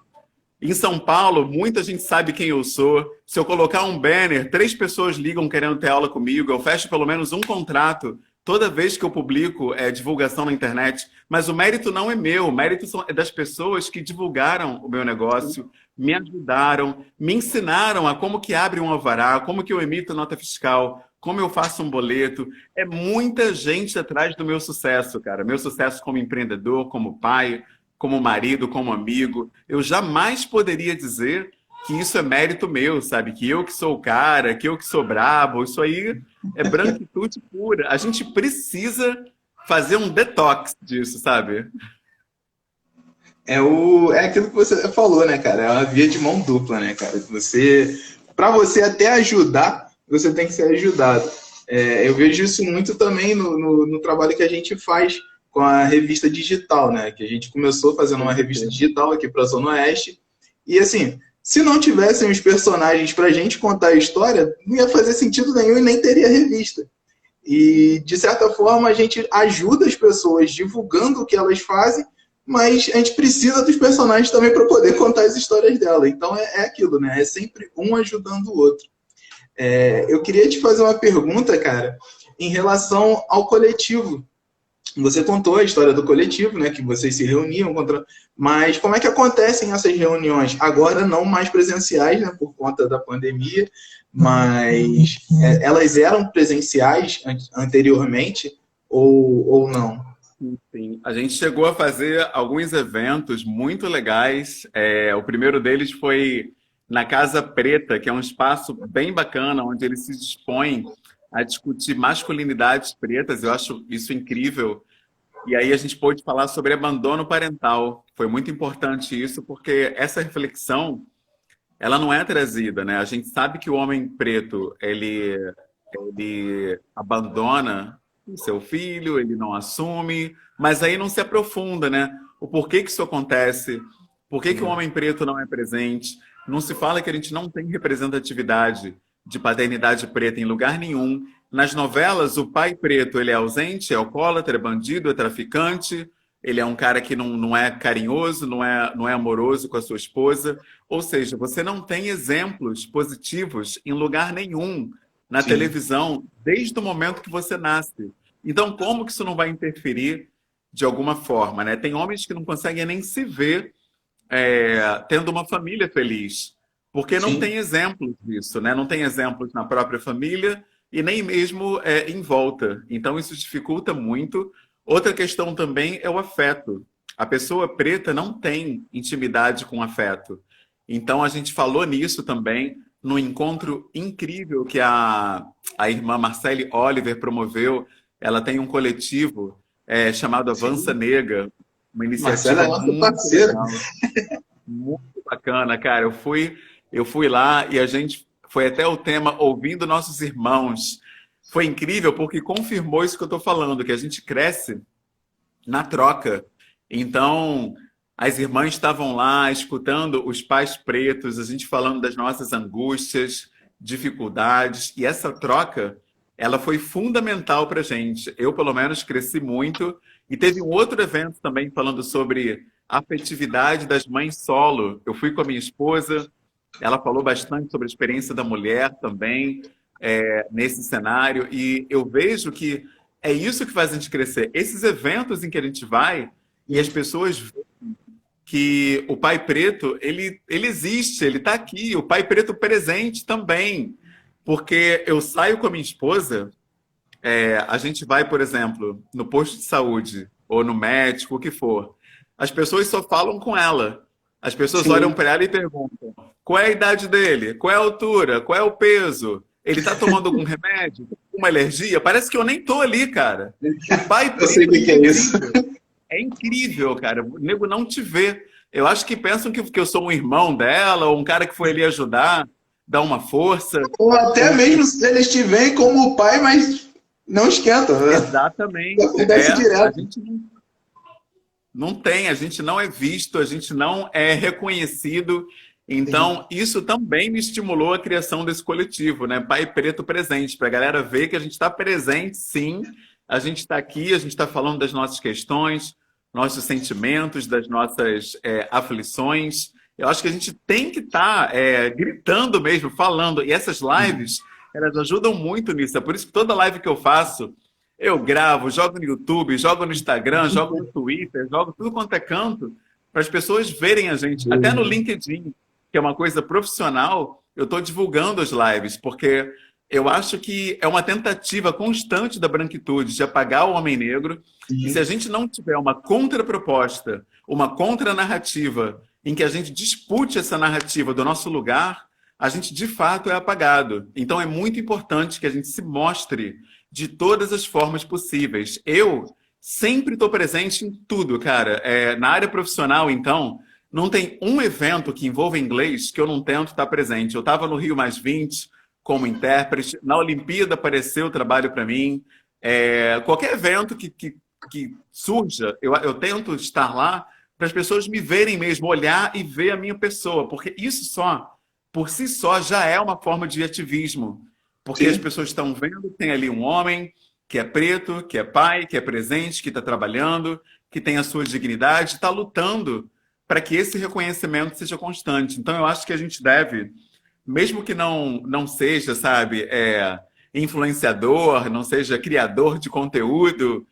Em São Paulo, muita gente sabe quem eu sou. Se eu colocar um banner, 3 pessoas ligam querendo ter aula comigo, eu fecho pelo menos um contrato toda vez que eu publico divulgação na internet. Mas o mérito não é meu, o mérito é das pessoas que divulgaram o meu negócio, me ajudaram, me ensinaram a como que abre um alvará, como que eu emito nota fiscal, como eu faço um boleto. É muita gente atrás do meu sucesso, cara. Meu sucesso como empreendedor, como pai, como marido, como amigo. Eu jamais poderia dizer que isso é mérito meu, sabe? Que eu que sou o cara, que eu que sou brabo. Isso aí é branquitude pura. A gente precisa fazer um detox disso, sabe? É aquilo que você falou, né, cara? É uma via de mão dupla, né, cara? Para você até ajudar, você tem que ser ajudado. Eu vejo isso muito também no trabalho que a gente faz com a revista digital, né? Que a gente começou fazendo uma revista digital aqui para a Zona Oeste. E assim, se não tivessem os personagens para a gente contar a história, não ia fazer sentido nenhum e nem teria revista. E, de certa forma, a gente ajuda as pessoas divulgando o que elas fazem, mas a gente precisa dos personagens também para poder contar as histórias dela. Então é aquilo, né? É sempre um ajudando o outro. Eu queria te fazer uma pergunta, cara, em relação ao coletivo. Você contou a história do coletivo, né? Que vocês se reuniam, mas como é que acontecem essas reuniões? Agora não mais presenciais, né? Por conta da pandemia, mas elas eram presenciais anteriormente ou não? Sim. A gente chegou a fazer alguns eventos muito legais. O primeiro deles foi na Casa Preta, que é um espaço bem bacana, onde eles se dispõem a discutir masculinidades pretas. Eu acho isso incrível. E aí a gente pôde falar sobre abandono parental. Foi muito importante isso, porque essa reflexão, ela não é trazida, né? A gente sabe que o homem preto, ele abandona o seu filho, ele não assume, mas aí não se aprofunda, né? O porquê que isso acontece, por que que o homem preto não é presente, não se fala que a gente não tem representatividade de paternidade preta em lugar nenhum. Nas novelas, o pai preto ele é ausente, é alcoólatra, é bandido, é traficante, ele é um cara que não é carinhoso, não é amoroso com a sua esposa. Ou seja, você não tem exemplos positivos em lugar nenhum na Sim, televisão desde o momento que você nasce. Então, como que isso não vai interferir de alguma forma, né? Tem homens que não conseguem nem se ver tendo uma família feliz, porque não sim, tem exemplos disso, né? Não tem exemplos na própria família e nem mesmo em volta. Então isso dificulta muito. Outra questão também é o afeto. A pessoa preta não tem intimidade com afeto. Então a gente falou nisso também no encontro incrível que a irmã Marcele Oliver promoveu. Ela tem um coletivo chamado Avança sim. Nega, uma Marcela é iniciativa nossa muito parceira. legal. Muito bacana, cara. Eu fui lá e a gente foi até o tema Ouvindo Nossos Irmãos. Foi incrível porque confirmou isso que eu estou falando, que a gente cresce na troca. Então, as irmãs estavam lá escutando os pais pretos, a gente falando das nossas angústias, dificuldades, e essa troca, ela foi fundamental para a gente. Eu, pelo menos, cresci muito. E teve um outro evento também falando sobre a afetividade das mães solo. Eu fui com a minha esposa, ela falou bastante sobre a experiência da mulher também, nesse cenário, e eu vejo que é isso que faz a gente crescer. Esses eventos em que a gente vai e as pessoas veem que o pai preto, ele existe, ele está aqui, o pai preto presente também. Porque eu saio com a minha esposa, a gente vai, por exemplo, no posto de saúde ou no médico, o que for. As pessoas só falam com ela. As pessoas olham Sim. para ela e perguntam: qual é a idade dele? Qual é a altura? Qual é o peso? Ele está tomando algum remédio? Uma alergia? Parece que eu nem tô ali, cara. O pai Eu sei o preto é que é isso. invisível. É incrível, cara. O nego não te vê. Eu acho que pensam que eu sou um irmão dela ou um cara que foi ali ajudar, dar uma força. Ou até Como mesmo se se eles te veem como pai, mas não esquentam, né? exatamente. Acontece A direto. gente não tem, a gente não é visto, a gente não é reconhecido. Sim. Então, isso também me estimulou a criação desse coletivo, né? Pai Preto Presente, para a galera ver que a gente está presente, sim. A gente está aqui, a gente está falando das nossas questões, nossos sentimentos, das nossas aflições. Eu acho que a gente tem que estar gritando mesmo, falando. E essas lives, elas ajudam muito nisso. É por isso que toda live que eu faço, eu gravo, jogo no YouTube, jogo no Instagram, jogo no Twitter, jogo tudo quanto é canto, para as pessoas verem a gente. Até no LinkedIn, que é uma coisa profissional, eu estou divulgando as lives, porque eu acho que é uma tentativa constante da branquitude de apagar o homem negro. E se a Sim. gente não tiver uma contraproposta, uma contranarrativa, em que a gente dispute essa narrativa do nosso lugar, a gente de fato é apagado. Então é muito importante que a gente se mostre de todas as formas possíveis. Eu sempre estou presente em tudo, cara. Na área profissional, então, não tem um evento que envolva inglês que eu não tento estar presente. Eu estava no Rio Mais 20 como intérprete, na Olimpíada apareceu o trabalho para mim. Qualquer evento que surja, eu tento estar lá para as pessoas me verem mesmo, olhar e ver a minha pessoa, porque isso só, por si só, já é uma forma de ativismo. Porque as Sim. pessoas estão vendo que tem ali um homem que é preto, que é pai, que é presente, que está trabalhando, que tem a sua dignidade, está lutando para que esse reconhecimento seja constante. Então, eu acho que a gente deve, mesmo que não seja, sabe, influenciador, não seja criador de conteúdo,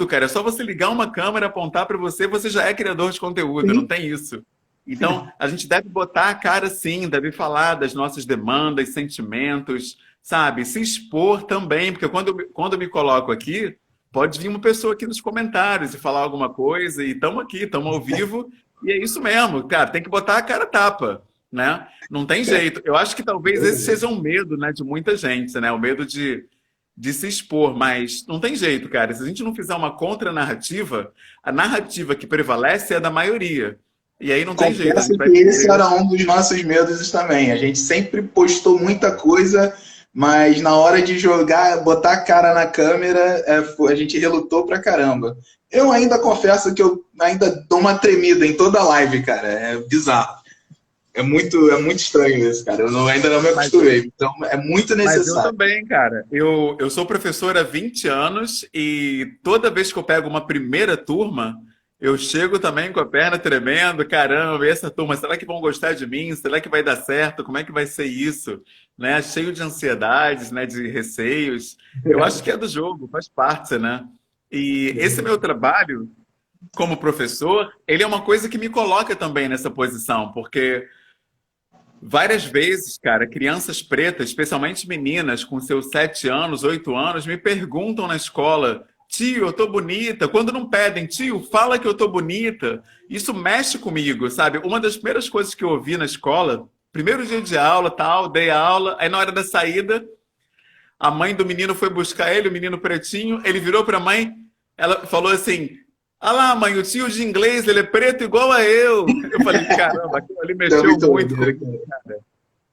cara, é só você ligar uma câmera, apontar para você, você já é criador de conteúdo, não Sim. tem isso. Então, a gente deve botar a cara sim, deve falar das nossas demandas, sentimentos, sabe? Se expor também, porque quando eu me coloco aqui, pode vir uma pessoa aqui nos comentários e falar alguma coisa, e estamos aqui, estamos ao vivo, e é isso mesmo, cara, tem que botar a cara a tapa, né? Não tem jeito. Eu acho que talvez esse seja um medo, né, de muita gente, né? O medo de se expor, mas não tem jeito, cara. Se a gente não fizer uma contranarrativa, a narrativa que prevalece é a da maioria. E aí não tem jeito, a gente Confesso vai que esse perder. era um dos nossos medos também. A gente sempre postou muita coisa, mas na hora de jogar, botar a cara na câmera, a gente relutou pra caramba. Eu ainda confesso que eu ainda dou uma tremida em toda live, cara. É bizarro. É muito estranho isso, cara. Ainda não me Mas, acostumei. Então é muito mas eu necessário. também, cara. Eu sou professor há 20 anos e toda vez que eu pego uma primeira turma, eu chego também com a perna tremendo. Caramba, e essa turma, será que vão gostar de mim? Será que vai dar certo? Como é que vai ser isso? Né? Cheio de ansiedades, né? De receios. Eu acho que é do jogo, faz parte, né? E esse meu trabalho como professor, ele é uma coisa que me coloca também nessa posição, porque várias vezes, cara, crianças pretas, especialmente meninas com seus 7 anos, 8 anos, me perguntam na escola: tio, eu tô bonita? Quando não pedem, tio, fala que eu tô bonita. Isso mexe comigo, sabe? Uma das primeiras coisas que eu ouvi na escola, primeiro dia de aula, tal, dei a aula, aí na hora da saída, a mãe do menino foi buscar ele, o menino pretinho, ele virou pra mãe, ela falou assim: ah lá, mãe, o tio de inglês, ele é preto igual a eu. Eu falei: caramba, aquilo ali É mexeu muito muito maneiro, comigo. cara.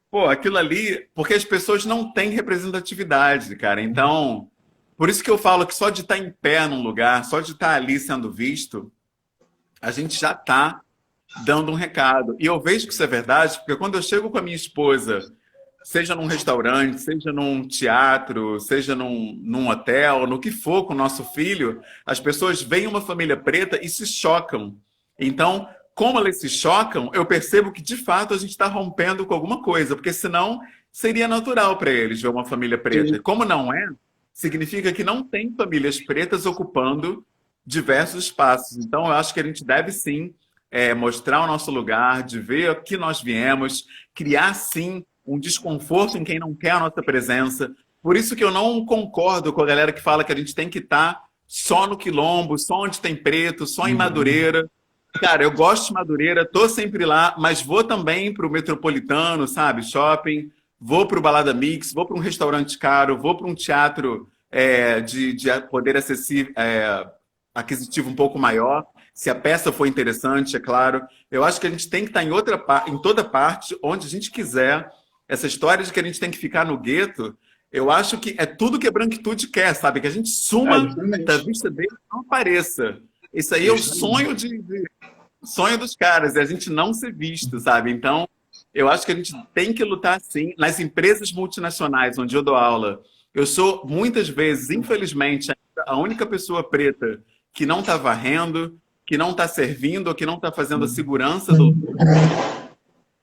Pô, aquilo ali, porque as pessoas não têm representatividade, cara. Então, por isso que eu falo que só de estar em pé num lugar, só de estar ali sendo visto, a gente já está dando um recado. E eu vejo que isso é verdade, porque quando eu chego com a minha esposa, seja num restaurante, seja num teatro, seja num hotel, no que for com o nosso filho, as pessoas veem uma família preta e se chocam. Então, como elas se chocam, eu percebo que de fato a gente está rompendo com alguma coisa, porque senão seria natural para eles ver uma família preta. E Sim. como não é, significa que não tem famílias pretas ocupando diversos espaços. Então, eu acho que a gente deve sim mostrar o nosso lugar, de ver o que nós viemos, criar sim um desconforto em quem não quer a nossa presença. Por isso que eu não concordo com a galera que fala que a gente tem que estar só no Quilombo, só onde tem preto, só em Uhum. Madureira. Cara, eu gosto de Madureira, tô sempre lá, mas vou também para o Metropolitano, sabe? Shopping, vou para o Balada Mix, vou para um restaurante caro, vou para um teatro de poder acessível, aquisitivo um pouco maior, se a peça for interessante, é claro. Eu acho que a gente tem que estar em toda parte, onde a gente quiser. Essa história de que a gente tem que ficar no gueto, eu acho que é tudo que a branquitude quer, sabe? Que a gente suma da Justamente. vista dele e não apareça. Isso aí é o Justamente. sonho dos caras, é a gente não ser visto, sabe? Então, eu acho que a gente tem que lutar sim. Nas empresas multinacionais onde eu dou aula, eu sou muitas vezes, infelizmente, a única pessoa preta que não está varrendo, que não está servindo, ou que não está fazendo a segurança do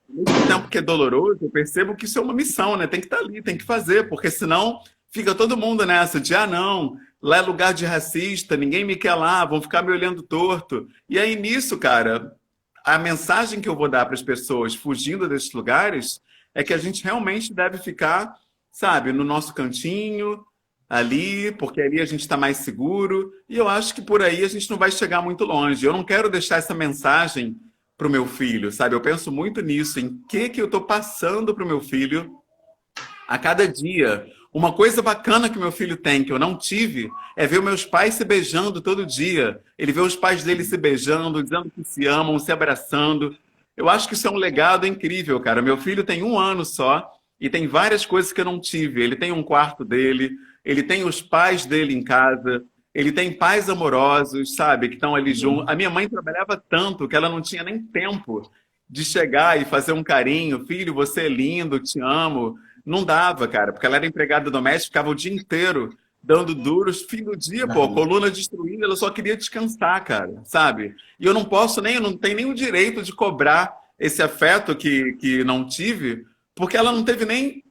ao mesmo tempo que é doloroso, eu percebo que isso é uma missão, né? Tem que estar ali, tem que fazer, porque senão fica todo mundo nessa de, ah, não, lá é lugar de racista, ninguém me quer lá, vão ficar me olhando torto. E aí nisso, cara, a mensagem que eu vou dar para as pessoas fugindo desses lugares é que a gente realmente deve ficar, sabe, no nosso cantinho, ali, porque ali a gente está mais seguro. E eu acho que por aí a gente não vai chegar muito longe. Eu não quero deixar essa mensagem para o meu filho, sabe? Eu penso muito nisso, em que eu estou passando para o meu filho a cada dia. Uma coisa bacana que meu filho tem, que eu não tive, é ver meus pais se beijando todo dia. Ele vê os pais dele se beijando, dizendo que se amam, se abraçando. Eu acho que isso é um legado incrível, cara. Meu filho tem 1 ano só e tem várias coisas que eu não tive. Ele tem um quarto dele, ele tem os pais dele em casa, ele tem pais amorosos, sabe, que estão ali juntos. A minha mãe trabalhava tanto que ela não tinha nem tempo de chegar e fazer um carinho. Filho, você é lindo, te amo. Não dava, cara, porque ela era empregada doméstica, ficava o dia inteiro dando duros, fim do dia, pô, coluna destruída, ela só queria descansar, cara, sabe? E eu não posso nem, eu não tenho nem o direito de cobrar esse afeto que não tive, porque ela não teve nem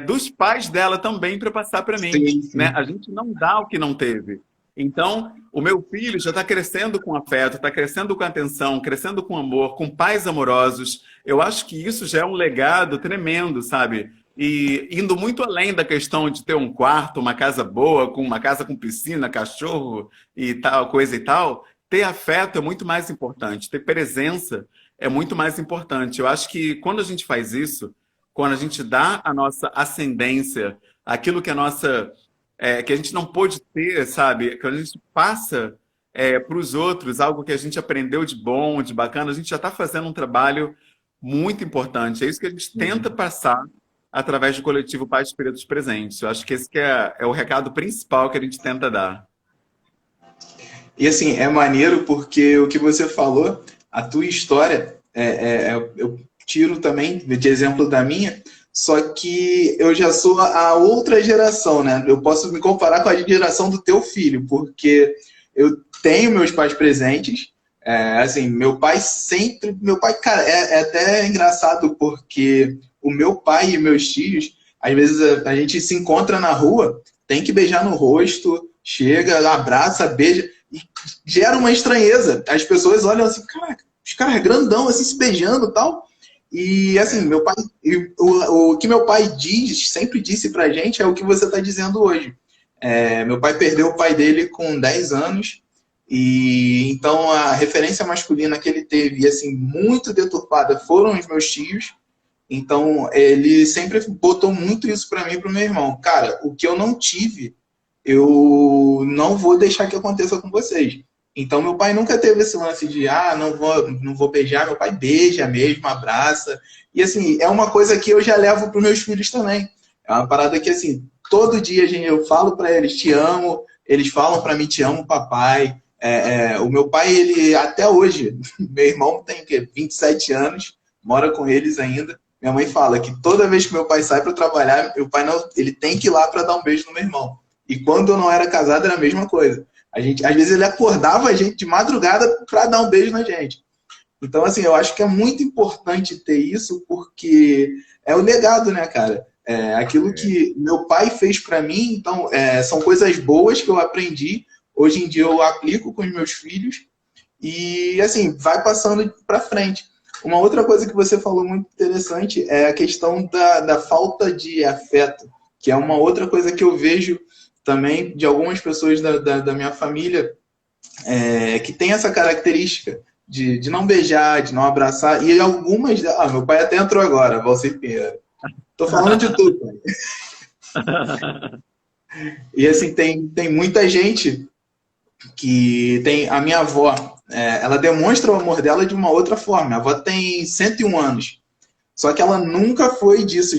dos pais dela também para passar para mim, Sim, né? sim. A gente não dá o que não teve. Então, o meu filho já está crescendo com afeto, está crescendo com atenção, crescendo com amor, com pais amorosos. Eu acho que isso já é um legado tremendo, sabe? E indo muito além da questão de ter um quarto, uma casa boa, com uma casa com piscina, cachorro e tal, coisa e tal, ter afeto é muito mais importante, ter presença é muito mais importante. Eu acho que quando a gente faz isso, quando a gente dá a nossa ascendência, aquilo que a nossa que a gente não pôde ter, sabe? Quando a gente passa para os outros algo que a gente aprendeu de bom, de bacana, a gente já está fazendo um trabalho muito importante. É isso que a gente tenta passar através do coletivo Pais Pretos Presentes. Eu acho que esse que é o recado principal que a gente tenta dar. E assim, é maneiro porque o que você falou, a tua história, eu tiro também de exemplo da minha, só que eu já sou a outra geração, né? Eu posso me comparar com a geração do teu filho, porque eu tenho meus pais presentes, assim, meu pai, cara, é até engraçado porque o meu pai e meus tios, às vezes a gente se encontra na rua, tem que beijar no rosto, chega, abraça, beija, e gera uma estranheza. As pessoas olham assim, caraca, os caras grandão, assim, se beijando e tal. E assim, meu pai, o que meu pai sempre disse pra gente é o que você está dizendo hoje. Meu pai perdeu o pai dele com 10 anos, e então a referência masculina que ele teve, assim, muito deturpada, foram os meus tios. Então ele sempre botou muito isso pra mim e pro meu irmão. Cara, o que eu não tive, eu não vou deixar que aconteça com vocês. Então, meu pai nunca teve esse lance de, não vou beijar. Meu pai beija mesmo, abraça. E, assim, é uma coisa que eu já levo para os meus filhos também. É uma parada que, assim, todo dia eu falo para eles, te amo. Eles falam para mim, te amo, papai. O meu pai, ele, até hoje, meu irmão tem, 27 anos, mora com eles ainda. Minha mãe fala que toda vez que meu pai sai para trabalhar, meu pai ele tem que ir lá para dar um beijo no meu irmão. E quando eu não era casado, era a mesma coisa. Às vezes ele acordava a gente de madrugada para dar um beijo na gente. Então, assim, eu acho que é muito importante ter isso, porque é o legado, né, cara? Aquilo que meu pai fez para mim, então, são coisas boas que eu aprendi. Hoje em dia eu aplico com os meus filhos e, assim, vai passando para frente. Uma outra coisa que você falou muito interessante é a questão da falta de afeto, que é uma outra coisa que eu vejo também de algumas pessoas da minha família, que tem essa característica de não beijar, de não abraçar, e algumas... meu pai até entrou agora, Valcir Pinheiro. Tô falando de tudo, pai. E assim, tem muita gente que tem... A minha avó, ela demonstra o amor dela de uma outra forma. A avó tem 101 anos, só que ela nunca foi disso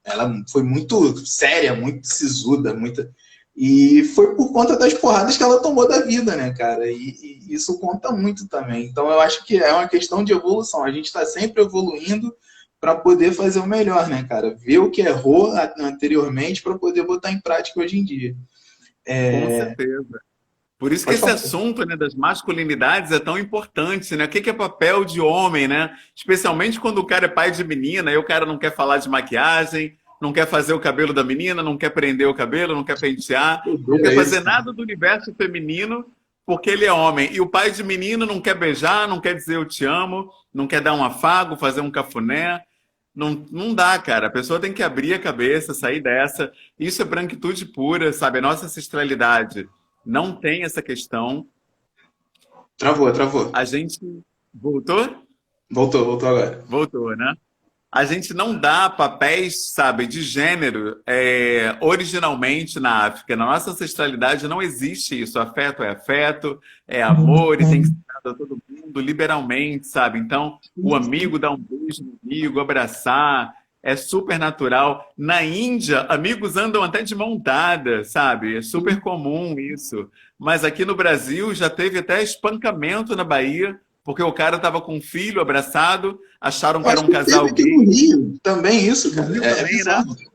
ela foi muito séria, muito sisuda, e foi por conta das porradas que ela tomou da vida, né, cara? E isso conta muito também. Então eu acho que é uma questão de evolução. A gente está sempre evoluindo para poder fazer o melhor, né, cara? Ver o que errou anteriormente para poder botar em prática hoje em dia. Com certeza. Por isso que esse assunto, né, das masculinidades é tão importante, né? O que é papel de homem, né? Especialmente quando o cara é pai de menina e o cara não quer falar de maquiagem, não quer fazer o cabelo da menina, não quer prender o cabelo, não quer pentear, não quer fazer nada do universo feminino porque ele é homem. E o pai de menino não quer beijar, não quer dizer eu te amo, não quer dar um afago, fazer um cafuné. Não dá, cara. A pessoa tem que abrir a cabeça, sair dessa. Isso é branquitude pura, sabe? A nossa ancestralidade não tem essa questão. Travou. A gente... Voltou? Voltou agora. Voltou, né? A gente não dá papéis, sabe, de gênero originalmente na África. Na nossa ancestralidade não existe isso. Afeto, é amor e tem que ser dado a todo mundo liberalmente, sabe? Então, o amigo dá um beijo no amigo, abraçar, é super natural. Na Índia, amigos andam até de mão dada, sabe? É super comum isso. Mas aqui no Brasil já teve até espancamento na Bahia, porque o cara tava com um filho abraçado, acharam que era um casal gay. Teve no Rio também isso, cara. É bizarro. Né?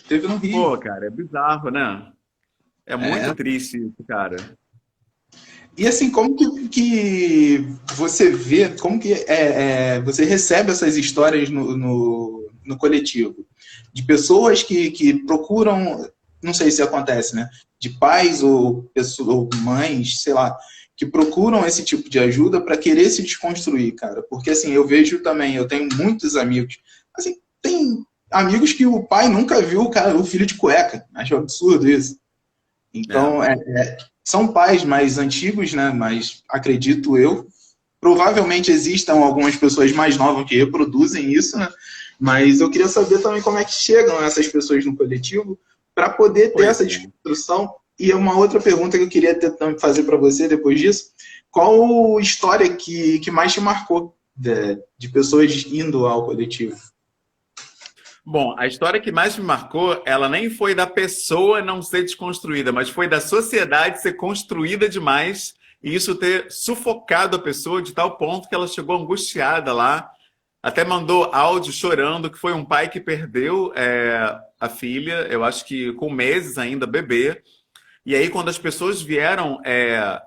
Teve no Rio. Pô, cara, é bizarro, né? É muito triste isso, cara. E assim, como que você vê, como que você recebe essas histórias no coletivo? De pessoas que procuram, não sei se acontece, né? De pais ou mães, sei lá, que procuram esse tipo de ajuda para querer se desconstruir, cara. Porque, assim, eu vejo também, eu tenho muitos amigos, assim, tem amigos que o pai nunca viu o filho de cueca. Acho absurdo isso. Então, são pais mais antigos, né? Mas acredito eu. Provavelmente existam algumas pessoas mais novas que reproduzem isso, né? Mas eu queria saber também como é que chegam essas pessoas no coletivo para poder ter essa desconstrução. E uma outra pergunta que eu queria fazer para você depois disso, qual história que mais te marcou de pessoas indo ao coletivo? Bom, a história que mais me marcou, ela nem foi da pessoa não ser desconstruída, mas foi da sociedade ser construída demais e isso ter sufocado a pessoa de tal ponto que ela chegou angustiada lá, até mandou áudio chorando, que foi um pai que perdeu a filha, eu acho que com meses ainda, bebê. E aí, quando as pessoas vieram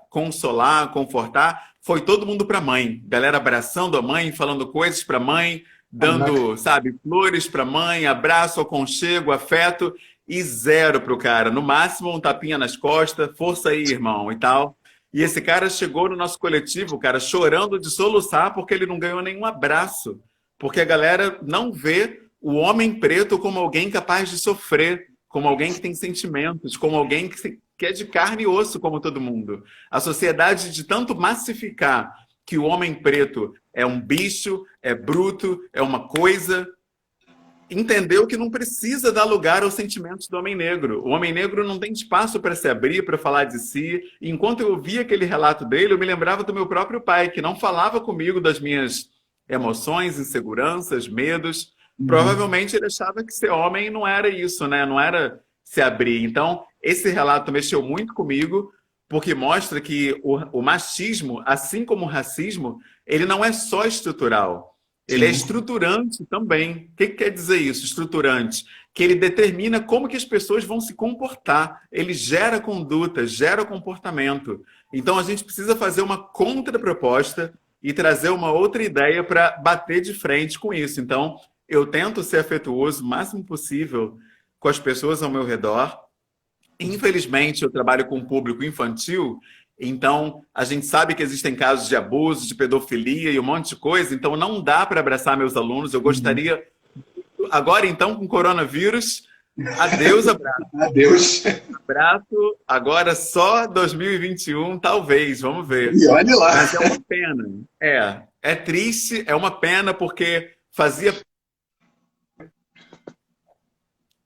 consolar, confortar, foi todo mundo para a mãe. Galera abraçando a mãe, falando coisas para a mãe, Caraca. dando, sabe, flores para a mãe, abraço, aconchego, afeto, e zero pro cara. No máximo, um tapinha nas costas, força aí, irmão, e tal. E esse cara chegou no nosso coletivo, cara, chorando de soluçar porque ele não ganhou nenhum abraço. Porque a galera não vê o homem preto como alguém capaz de sofrer, como alguém que tem sentimentos, como alguém que é de carne e osso, como todo mundo. A sociedade, de tanto massificar que o homem preto é um bicho, é bruto, é uma coisa, entendeu que não precisa dar lugar aos sentimentos do homem negro. O homem negro não tem espaço para se abrir, para falar de si. E enquanto eu ouvia aquele relato dele, eu me lembrava do meu próprio pai, que não falava comigo das minhas emoções, inseguranças, medos. Uhum. Provavelmente ele achava que ser homem não era isso, né? Não era se abrir. Então, esse relato mexeu muito comigo, porque mostra que o machismo, assim como o racismo, ele não é só estrutural. Ele é Sim. estruturante também. O que quer dizer isso, estruturante? Que ele determina como que as pessoas vão se comportar. Ele gera conduta, gera comportamento. Então a gente precisa fazer uma contraproposta e trazer uma outra ideia para bater de frente com isso. Então eu tento ser afetuoso o máximo possível com as pessoas ao meu redor. Infelizmente, eu trabalho com um público infantil, então a gente sabe que existem casos de abuso, de pedofilia e um monte de coisa, então não dá para abraçar meus alunos. Eu Uhum. gostaria, agora então, com coronavírus, adeus, abraço. Adeus. Abraço, agora só 2021, talvez, vamos ver. E olhe lá. Mas é uma pena. É triste, é uma pena, porque fazia.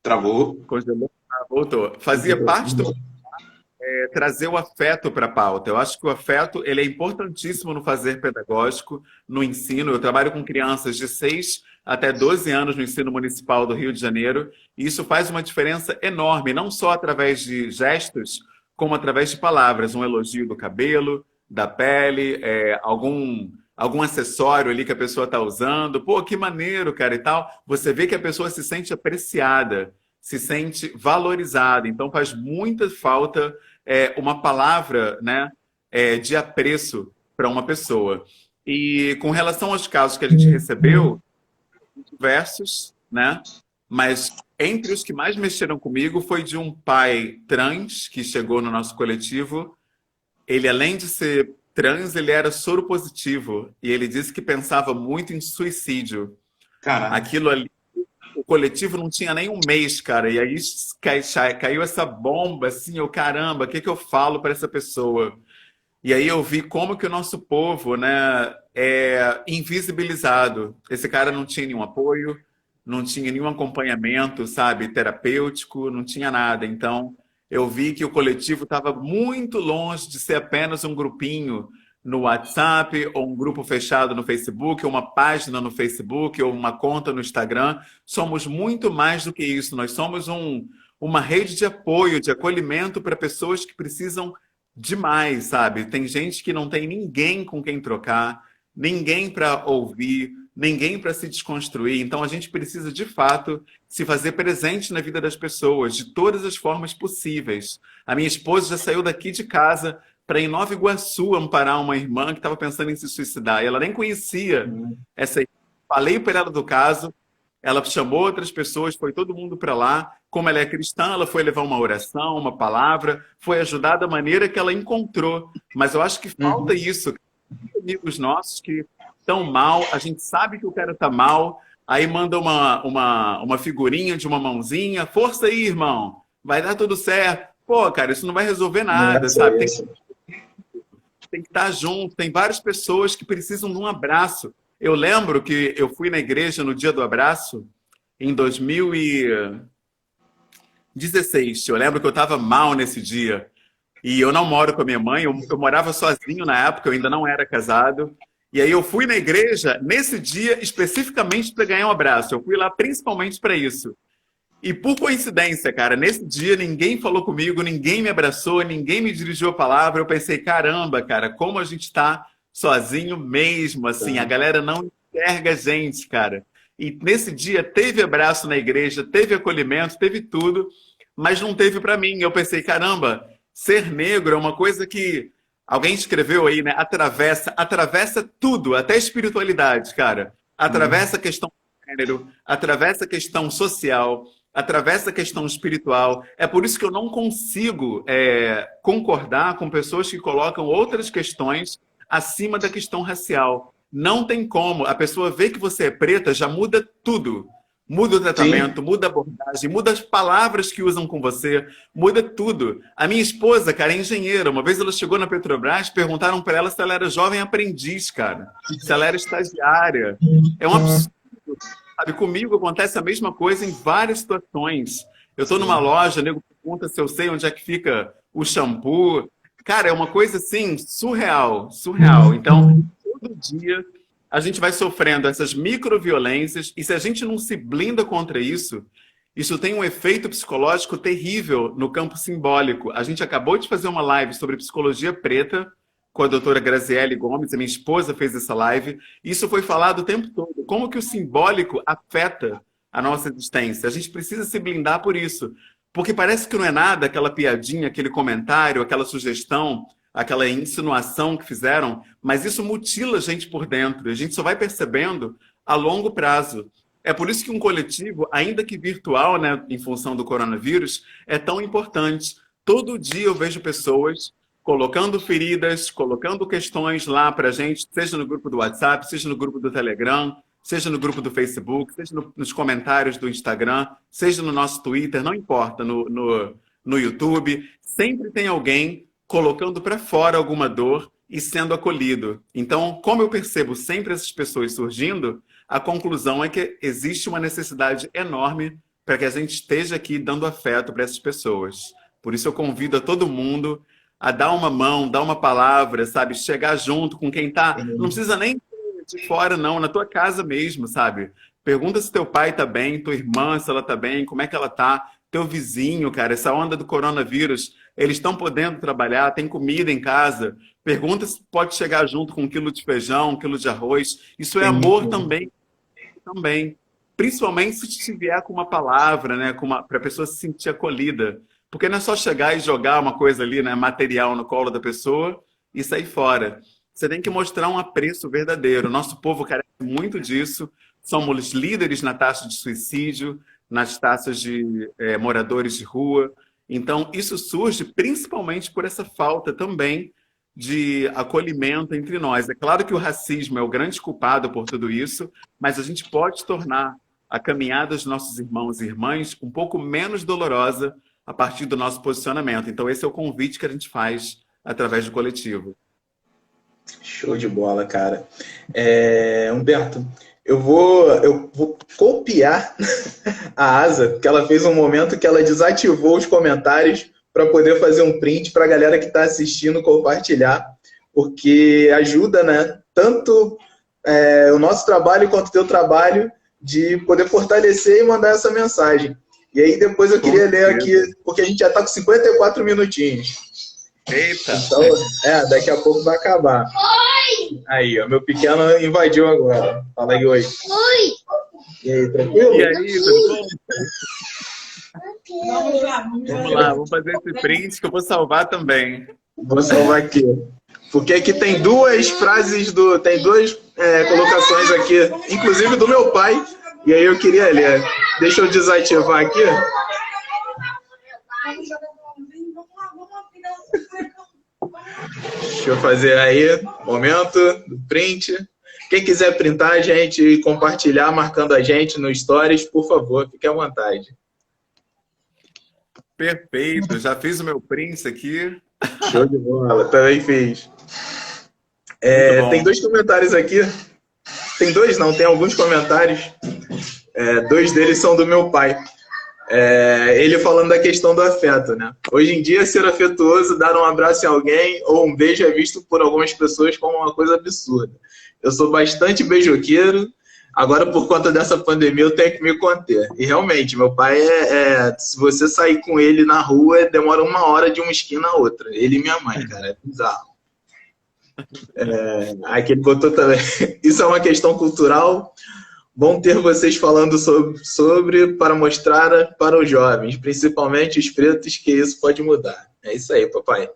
Travou. Congelou, voltou. Fazia parte do trazer o afeto para a pauta. Eu acho que o afeto ele é importantíssimo no fazer pedagógico, no ensino. Eu trabalho com crianças de 6 até 12 anos no ensino municipal do Rio de Janeiro, e isso faz uma diferença enorme, não só através de gestos, como através de palavras. Um elogio do cabelo, da pele, algum acessório ali que a pessoa está usando. Pô, que maneiro, cara, e tal. Você vê que a pessoa se sente apreciada, se sente valorizada. Então faz muita falta uma palavra, né, de apreço para uma pessoa. E com relação aos casos que a gente recebeu, diversos, né? Mas entre os que mais mexeram comigo foi de um pai trans que chegou no nosso coletivo. Ele, além de ser trans, ele era soro positivo e ele disse que pensava muito em suicídio. Caraca. Aquilo ali, o coletivo não tinha nem um mês, cara. E aí caiu essa bomba, assim, eu, caramba, o que que eu falo para essa pessoa? E aí eu vi como que o nosso povo, né, é invisibilizado. Esse cara não tinha nenhum apoio, não tinha nenhum acompanhamento, sabe, terapêutico, não tinha nada. Então, eu vi que o coletivo estava muito longe de ser apenas um grupinho no WhatsApp, ou um grupo fechado no Facebook, ou uma página no Facebook, ou uma conta no Instagram. Somos muito mais do que isso. Nós somos uma rede de apoio, de acolhimento para pessoas que precisam demais, sabe? Tem gente que não tem ninguém com quem trocar, ninguém para ouvir, ninguém para se desconstruir. Então a gente precisa, de fato, se fazer presente na vida das pessoas, de todas as formas possíveis. A minha esposa já saiu daqui de casa para ir em Nova Iguaçu amparar uma irmã que estava pensando em se suicidar. E ela nem conhecia Uhum. essa irmã. Falei para ela do caso, ela chamou outras pessoas, foi todo mundo para lá. Como ela é cristã, ela foi levar uma oração, uma palavra, foi ajudar da maneira que ela encontrou. Mas eu acho que falta Uhum. isso. Amigos nossos que estão mal, a gente sabe que o cara está mal, aí manda uma figurinha de uma mãozinha, força aí, irmão, vai dar tudo certo. Pô, cara, isso não vai resolver nada, Essa, sabe? essa. Tem que estar junto, tem várias pessoas que precisam de um abraço. Eu lembro que eu fui na igreja no dia do abraço, em 2016. Eu lembro que eu estava mal nesse dia. E eu não moro com a minha mãe, eu morava sozinho na época, eu ainda não era casado. E aí eu fui na igreja nesse dia especificamente para ganhar um abraço. Eu fui lá principalmente para isso. E por coincidência, cara, nesse dia ninguém falou comigo, ninguém me abraçou, ninguém me dirigiu a palavra. Eu pensei, caramba, cara, como a gente tá sozinho mesmo, assim, a galera não enxerga a gente, cara. E nesse dia teve abraço na igreja, teve acolhimento, teve tudo, mas não teve para mim. Eu pensei, caramba, ser negro é uma coisa que alguém escreveu aí, né? Atravessa tudo, até a espiritualidade, cara. Atravessa a questão do gênero, atravessa a questão social, atravessa a questão espiritual. É por isso que eu não consigo concordar com pessoas que colocam outras questões acima da questão racial. Não tem como. A pessoa vê que você é preta, já muda tudo. Muda o tratamento, sim, muda a abordagem, muda as palavras que usam com você, muda tudo. A minha esposa, cara, é engenheira. Uma vez ela chegou na Petrobras, perguntaram para ela se ela era jovem aprendiz, cara. Se ela era estagiária. É um absurdo. Sabe, comigo acontece a mesma coisa em várias situações. Eu estou numa loja, o nego pergunta se eu sei onde é que fica o shampoo. Cara, é uma coisa assim, surreal, surreal. Então, todo dia a gente vai sofrendo essas microviolências e se a gente não se blinda contra isso, isso tem um efeito psicológico terrível no campo simbólico. A gente acabou de fazer uma live sobre psicologia preta com a doutora Graziele Gomes, a minha esposa fez essa live. Isso foi falado o tempo todo. Como que o simbólico afeta a nossa existência? A gente precisa se blindar por isso. Porque parece que não é nada aquela piadinha, aquele comentário, aquela sugestão, aquela insinuação que fizeram, mas isso mutila a gente por dentro. A gente só vai percebendo a longo prazo. É por isso que um coletivo, ainda que virtual, né, em função do coronavírus, é tão importante. Todo dia eu vejo pessoas colocando feridas, colocando questões lá para a gente, seja no grupo do WhatsApp, seja no grupo do Telegram, seja no grupo do Facebook, seja nos comentários do Instagram, seja no nosso Twitter, não importa, no YouTube. Sempre tem alguém colocando para fora alguma dor e sendo acolhido. Então, como eu percebo sempre essas pessoas surgindo, a conclusão é que existe uma necessidade enorme para que a gente esteja aqui dando afeto para essas pessoas. Por isso eu convido a todo mundo a dar uma mão, dar uma palavra, sabe? Chegar junto com quem tá... Não precisa nem de fora, não. Na tua casa mesmo, sabe? Pergunta se teu pai tá bem, tua irmã, se ela tá bem, como é que ela tá. Teu vizinho, cara, essa onda do coronavírus, eles estão podendo trabalhar, tem comida em casa. Pergunta se pode chegar junto com 1 quilo de feijão, 1 quilo de arroz. Isso é amor também. Também. Principalmente se te vier com uma palavra, né? Para a pessoa se sentir acolhida. Porque não é só chegar e jogar uma coisa ali, né, material no colo da pessoa e sair fora. Você tem que mostrar um apreço verdadeiro. Nosso povo carece muito disso. Somos líderes na taxa de suicídio, nas taxas de moradores de rua. Então, isso surge principalmente por essa falta também de acolhimento entre nós. É claro que o racismo é o grande culpado por tudo isso, mas a gente pode tornar a caminhada dos nossos irmãos e irmãs um pouco menos dolorosa a partir do nosso posicionamento. Então, esse é o convite que a gente faz através do coletivo. Show de bola, cara. Humberto, eu vou copiar a Asa, porque ela fez um momento que ela desativou os comentários para poder fazer um print para a galera que está assistindo compartilhar, porque ajuda, né, tanto o nosso trabalho quanto o teu trabalho de poder fortalecer e mandar essa mensagem. E aí depois eu queria ler aqui, porque a gente já está com 54 minutinhos. Eita! Então, daqui a pouco vai acabar. Oi! Aí, ó, meu pequeno invadiu agora. Fala aí, oi. Oi! E aí, tranquilo? E aí, tudo bom? Vamos lá, vamos fazer esse print que eu vou salvar também. Vou salvar aqui. Porque aqui tem duas frases, tem duas colocações aqui, inclusive do meu pai, e aí eu queria ler. Deixa eu desativar aqui. Deixa eu fazer aí, momento do print. Quem quiser printar, gente, e compartilhar, marcando a gente no Stories, por favor, fique à vontade. Perfeito, já fiz o meu print aqui. Show de bola, também fiz. Tem 2 comentários aqui. Tem 2 não, tem alguns comentários. 2 deles são do meu pai. Ele falando da questão do afeto, né? Hoje em dia, ser afetuoso, dar um abraço em alguém ou um beijo é visto por algumas pessoas como uma coisa absurda. eu sou bastante beijoqueiro. Agora, por conta dessa pandemia, eu tenho que me conter. E realmente, meu pai se você sair com ele na rua, demora 1 hora de uma esquina a outra. Ele e minha mãe, cara, é bizarro. Aqui ele botou também. Isso é uma questão cultural. Bom ter vocês falando sobre para mostrar para os jovens, principalmente os pretos, que isso pode mudar. É isso aí, papai.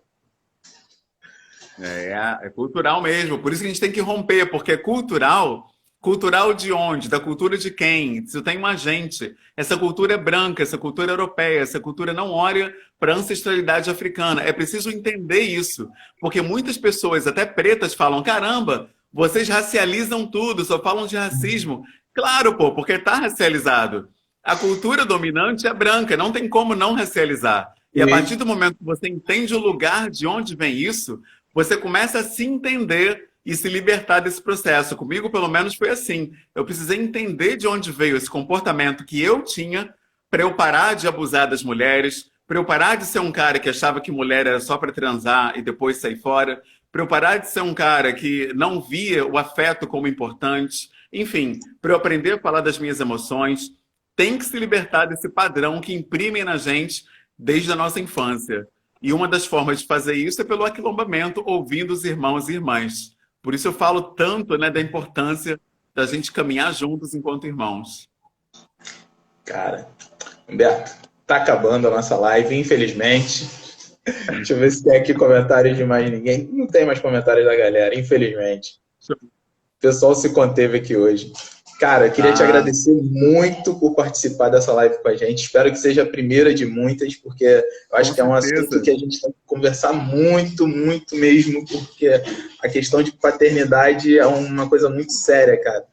É cultural mesmo. Por isso que a gente tem que romper, porque é cultural. Cultural de onde? Da cultura de quem? Isso tem uma gente. Essa cultura é branca, essa cultura é europeia, essa cultura não olha para a ancestralidade africana. É preciso entender isso, porque muitas pessoas, até pretas, falam: caramba, vocês racializam tudo, só falam de racismo. Claro, pô, porque está racializado. A cultura dominante é branca, não tem como não racializar. E a partir do momento que você entende o lugar de onde vem isso, você começa a se entender e se libertar desse processo. Comigo, pelo menos, foi assim. Eu precisei entender de onde veio esse comportamento que eu tinha para eu parar de abusar das mulheres, para eu parar de ser um cara que achava que mulher era só para transar e depois sair fora, para eu parar de ser um cara que não via o afeto como importante, enfim, para eu aprender a falar das minhas emoções. Tem que se libertar desse padrão que imprimem na gente desde a nossa infância. E uma das formas de fazer isso é pelo aquilombamento, ouvindo os irmãos e irmãs. Por isso eu falo tanto, né, da importância da gente caminhar juntos enquanto irmãos. Cara, Humberto, tá acabando a nossa live, infelizmente. Deixa eu ver se tem aqui comentários de mais ninguém. Não tem mais comentários da galera, infelizmente. O pessoal se conteve aqui hoje. Cara, eu queria te agradecer muito por participar dessa live com a gente. Espero que seja a primeira de muitas, porque eu acho que é um assunto que a gente tem que conversar muito, muito mesmo, porque a questão de paternidade é uma coisa muito séria, cara.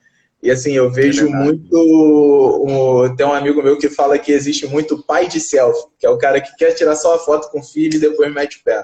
E assim, eu vejo muito... Tem um amigo meu que fala que existe muito pai de selfie, que é o cara que quer tirar só a foto com o filho e depois mete o pé.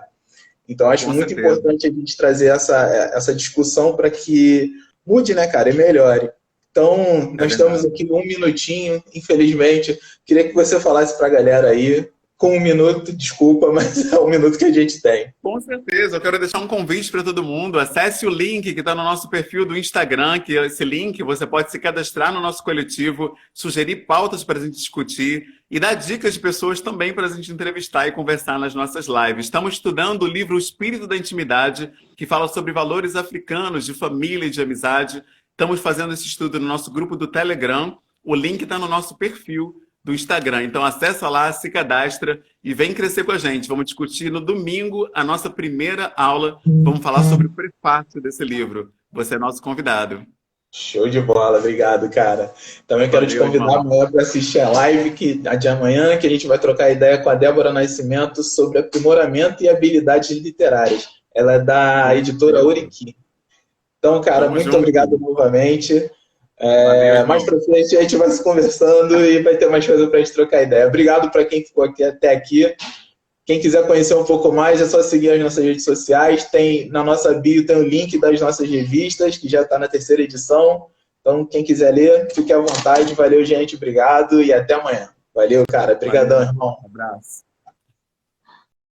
Então, acho muito importante a gente trazer essa discussão para que mude, né, cara, e melhore. Então, nós estamos aqui 1 minutinho, infelizmente. Queria que você falasse para a galera aí, com 1 minuto, desculpa, mas é o 1 minuto que a gente tem. Com certeza, eu quero deixar um convite para todo mundo. Acesse o link que está no nosso perfil do Instagram, que esse link você pode se cadastrar no nosso coletivo, sugerir pautas para a gente discutir e dar dicas de pessoas também para a gente entrevistar e conversar nas nossas lives. Estamos estudando o livro O Espírito da Intimidade, que fala sobre valores africanos, de família e de amizade. Estamos fazendo esse estudo no nosso grupo do Telegram. O link está no nosso perfil do Instagram. Então, acessa lá, se cadastra e vem crescer com a gente. Vamos discutir no domingo a nossa primeira aula. Vamos falar sobre o prefácio desse livro. Você é nosso convidado. Show de bola. Obrigado, cara. Também quero te convidar amanhã para assistir a live de amanhã, que a gente vai trocar ideia com a Débora Nascimento sobre aprimoramento e habilidades literárias. Ela é da editora Oriqui. Então, cara, muito obrigado novamente. Mais pra frente a gente vai se conversando e vai ter mais coisa pra gente trocar ideia. Obrigado para quem ficou aqui até aqui. Quem quiser conhecer um pouco mais, é só seguir as nossas redes sociais. Na nossa bio tem o link das nossas revistas, que já está na 3ª edição. Então, quem quiser ler, fique à vontade. Valeu, gente. Obrigado e até amanhã. Valeu, cara. Obrigadão, irmão. Um abraço.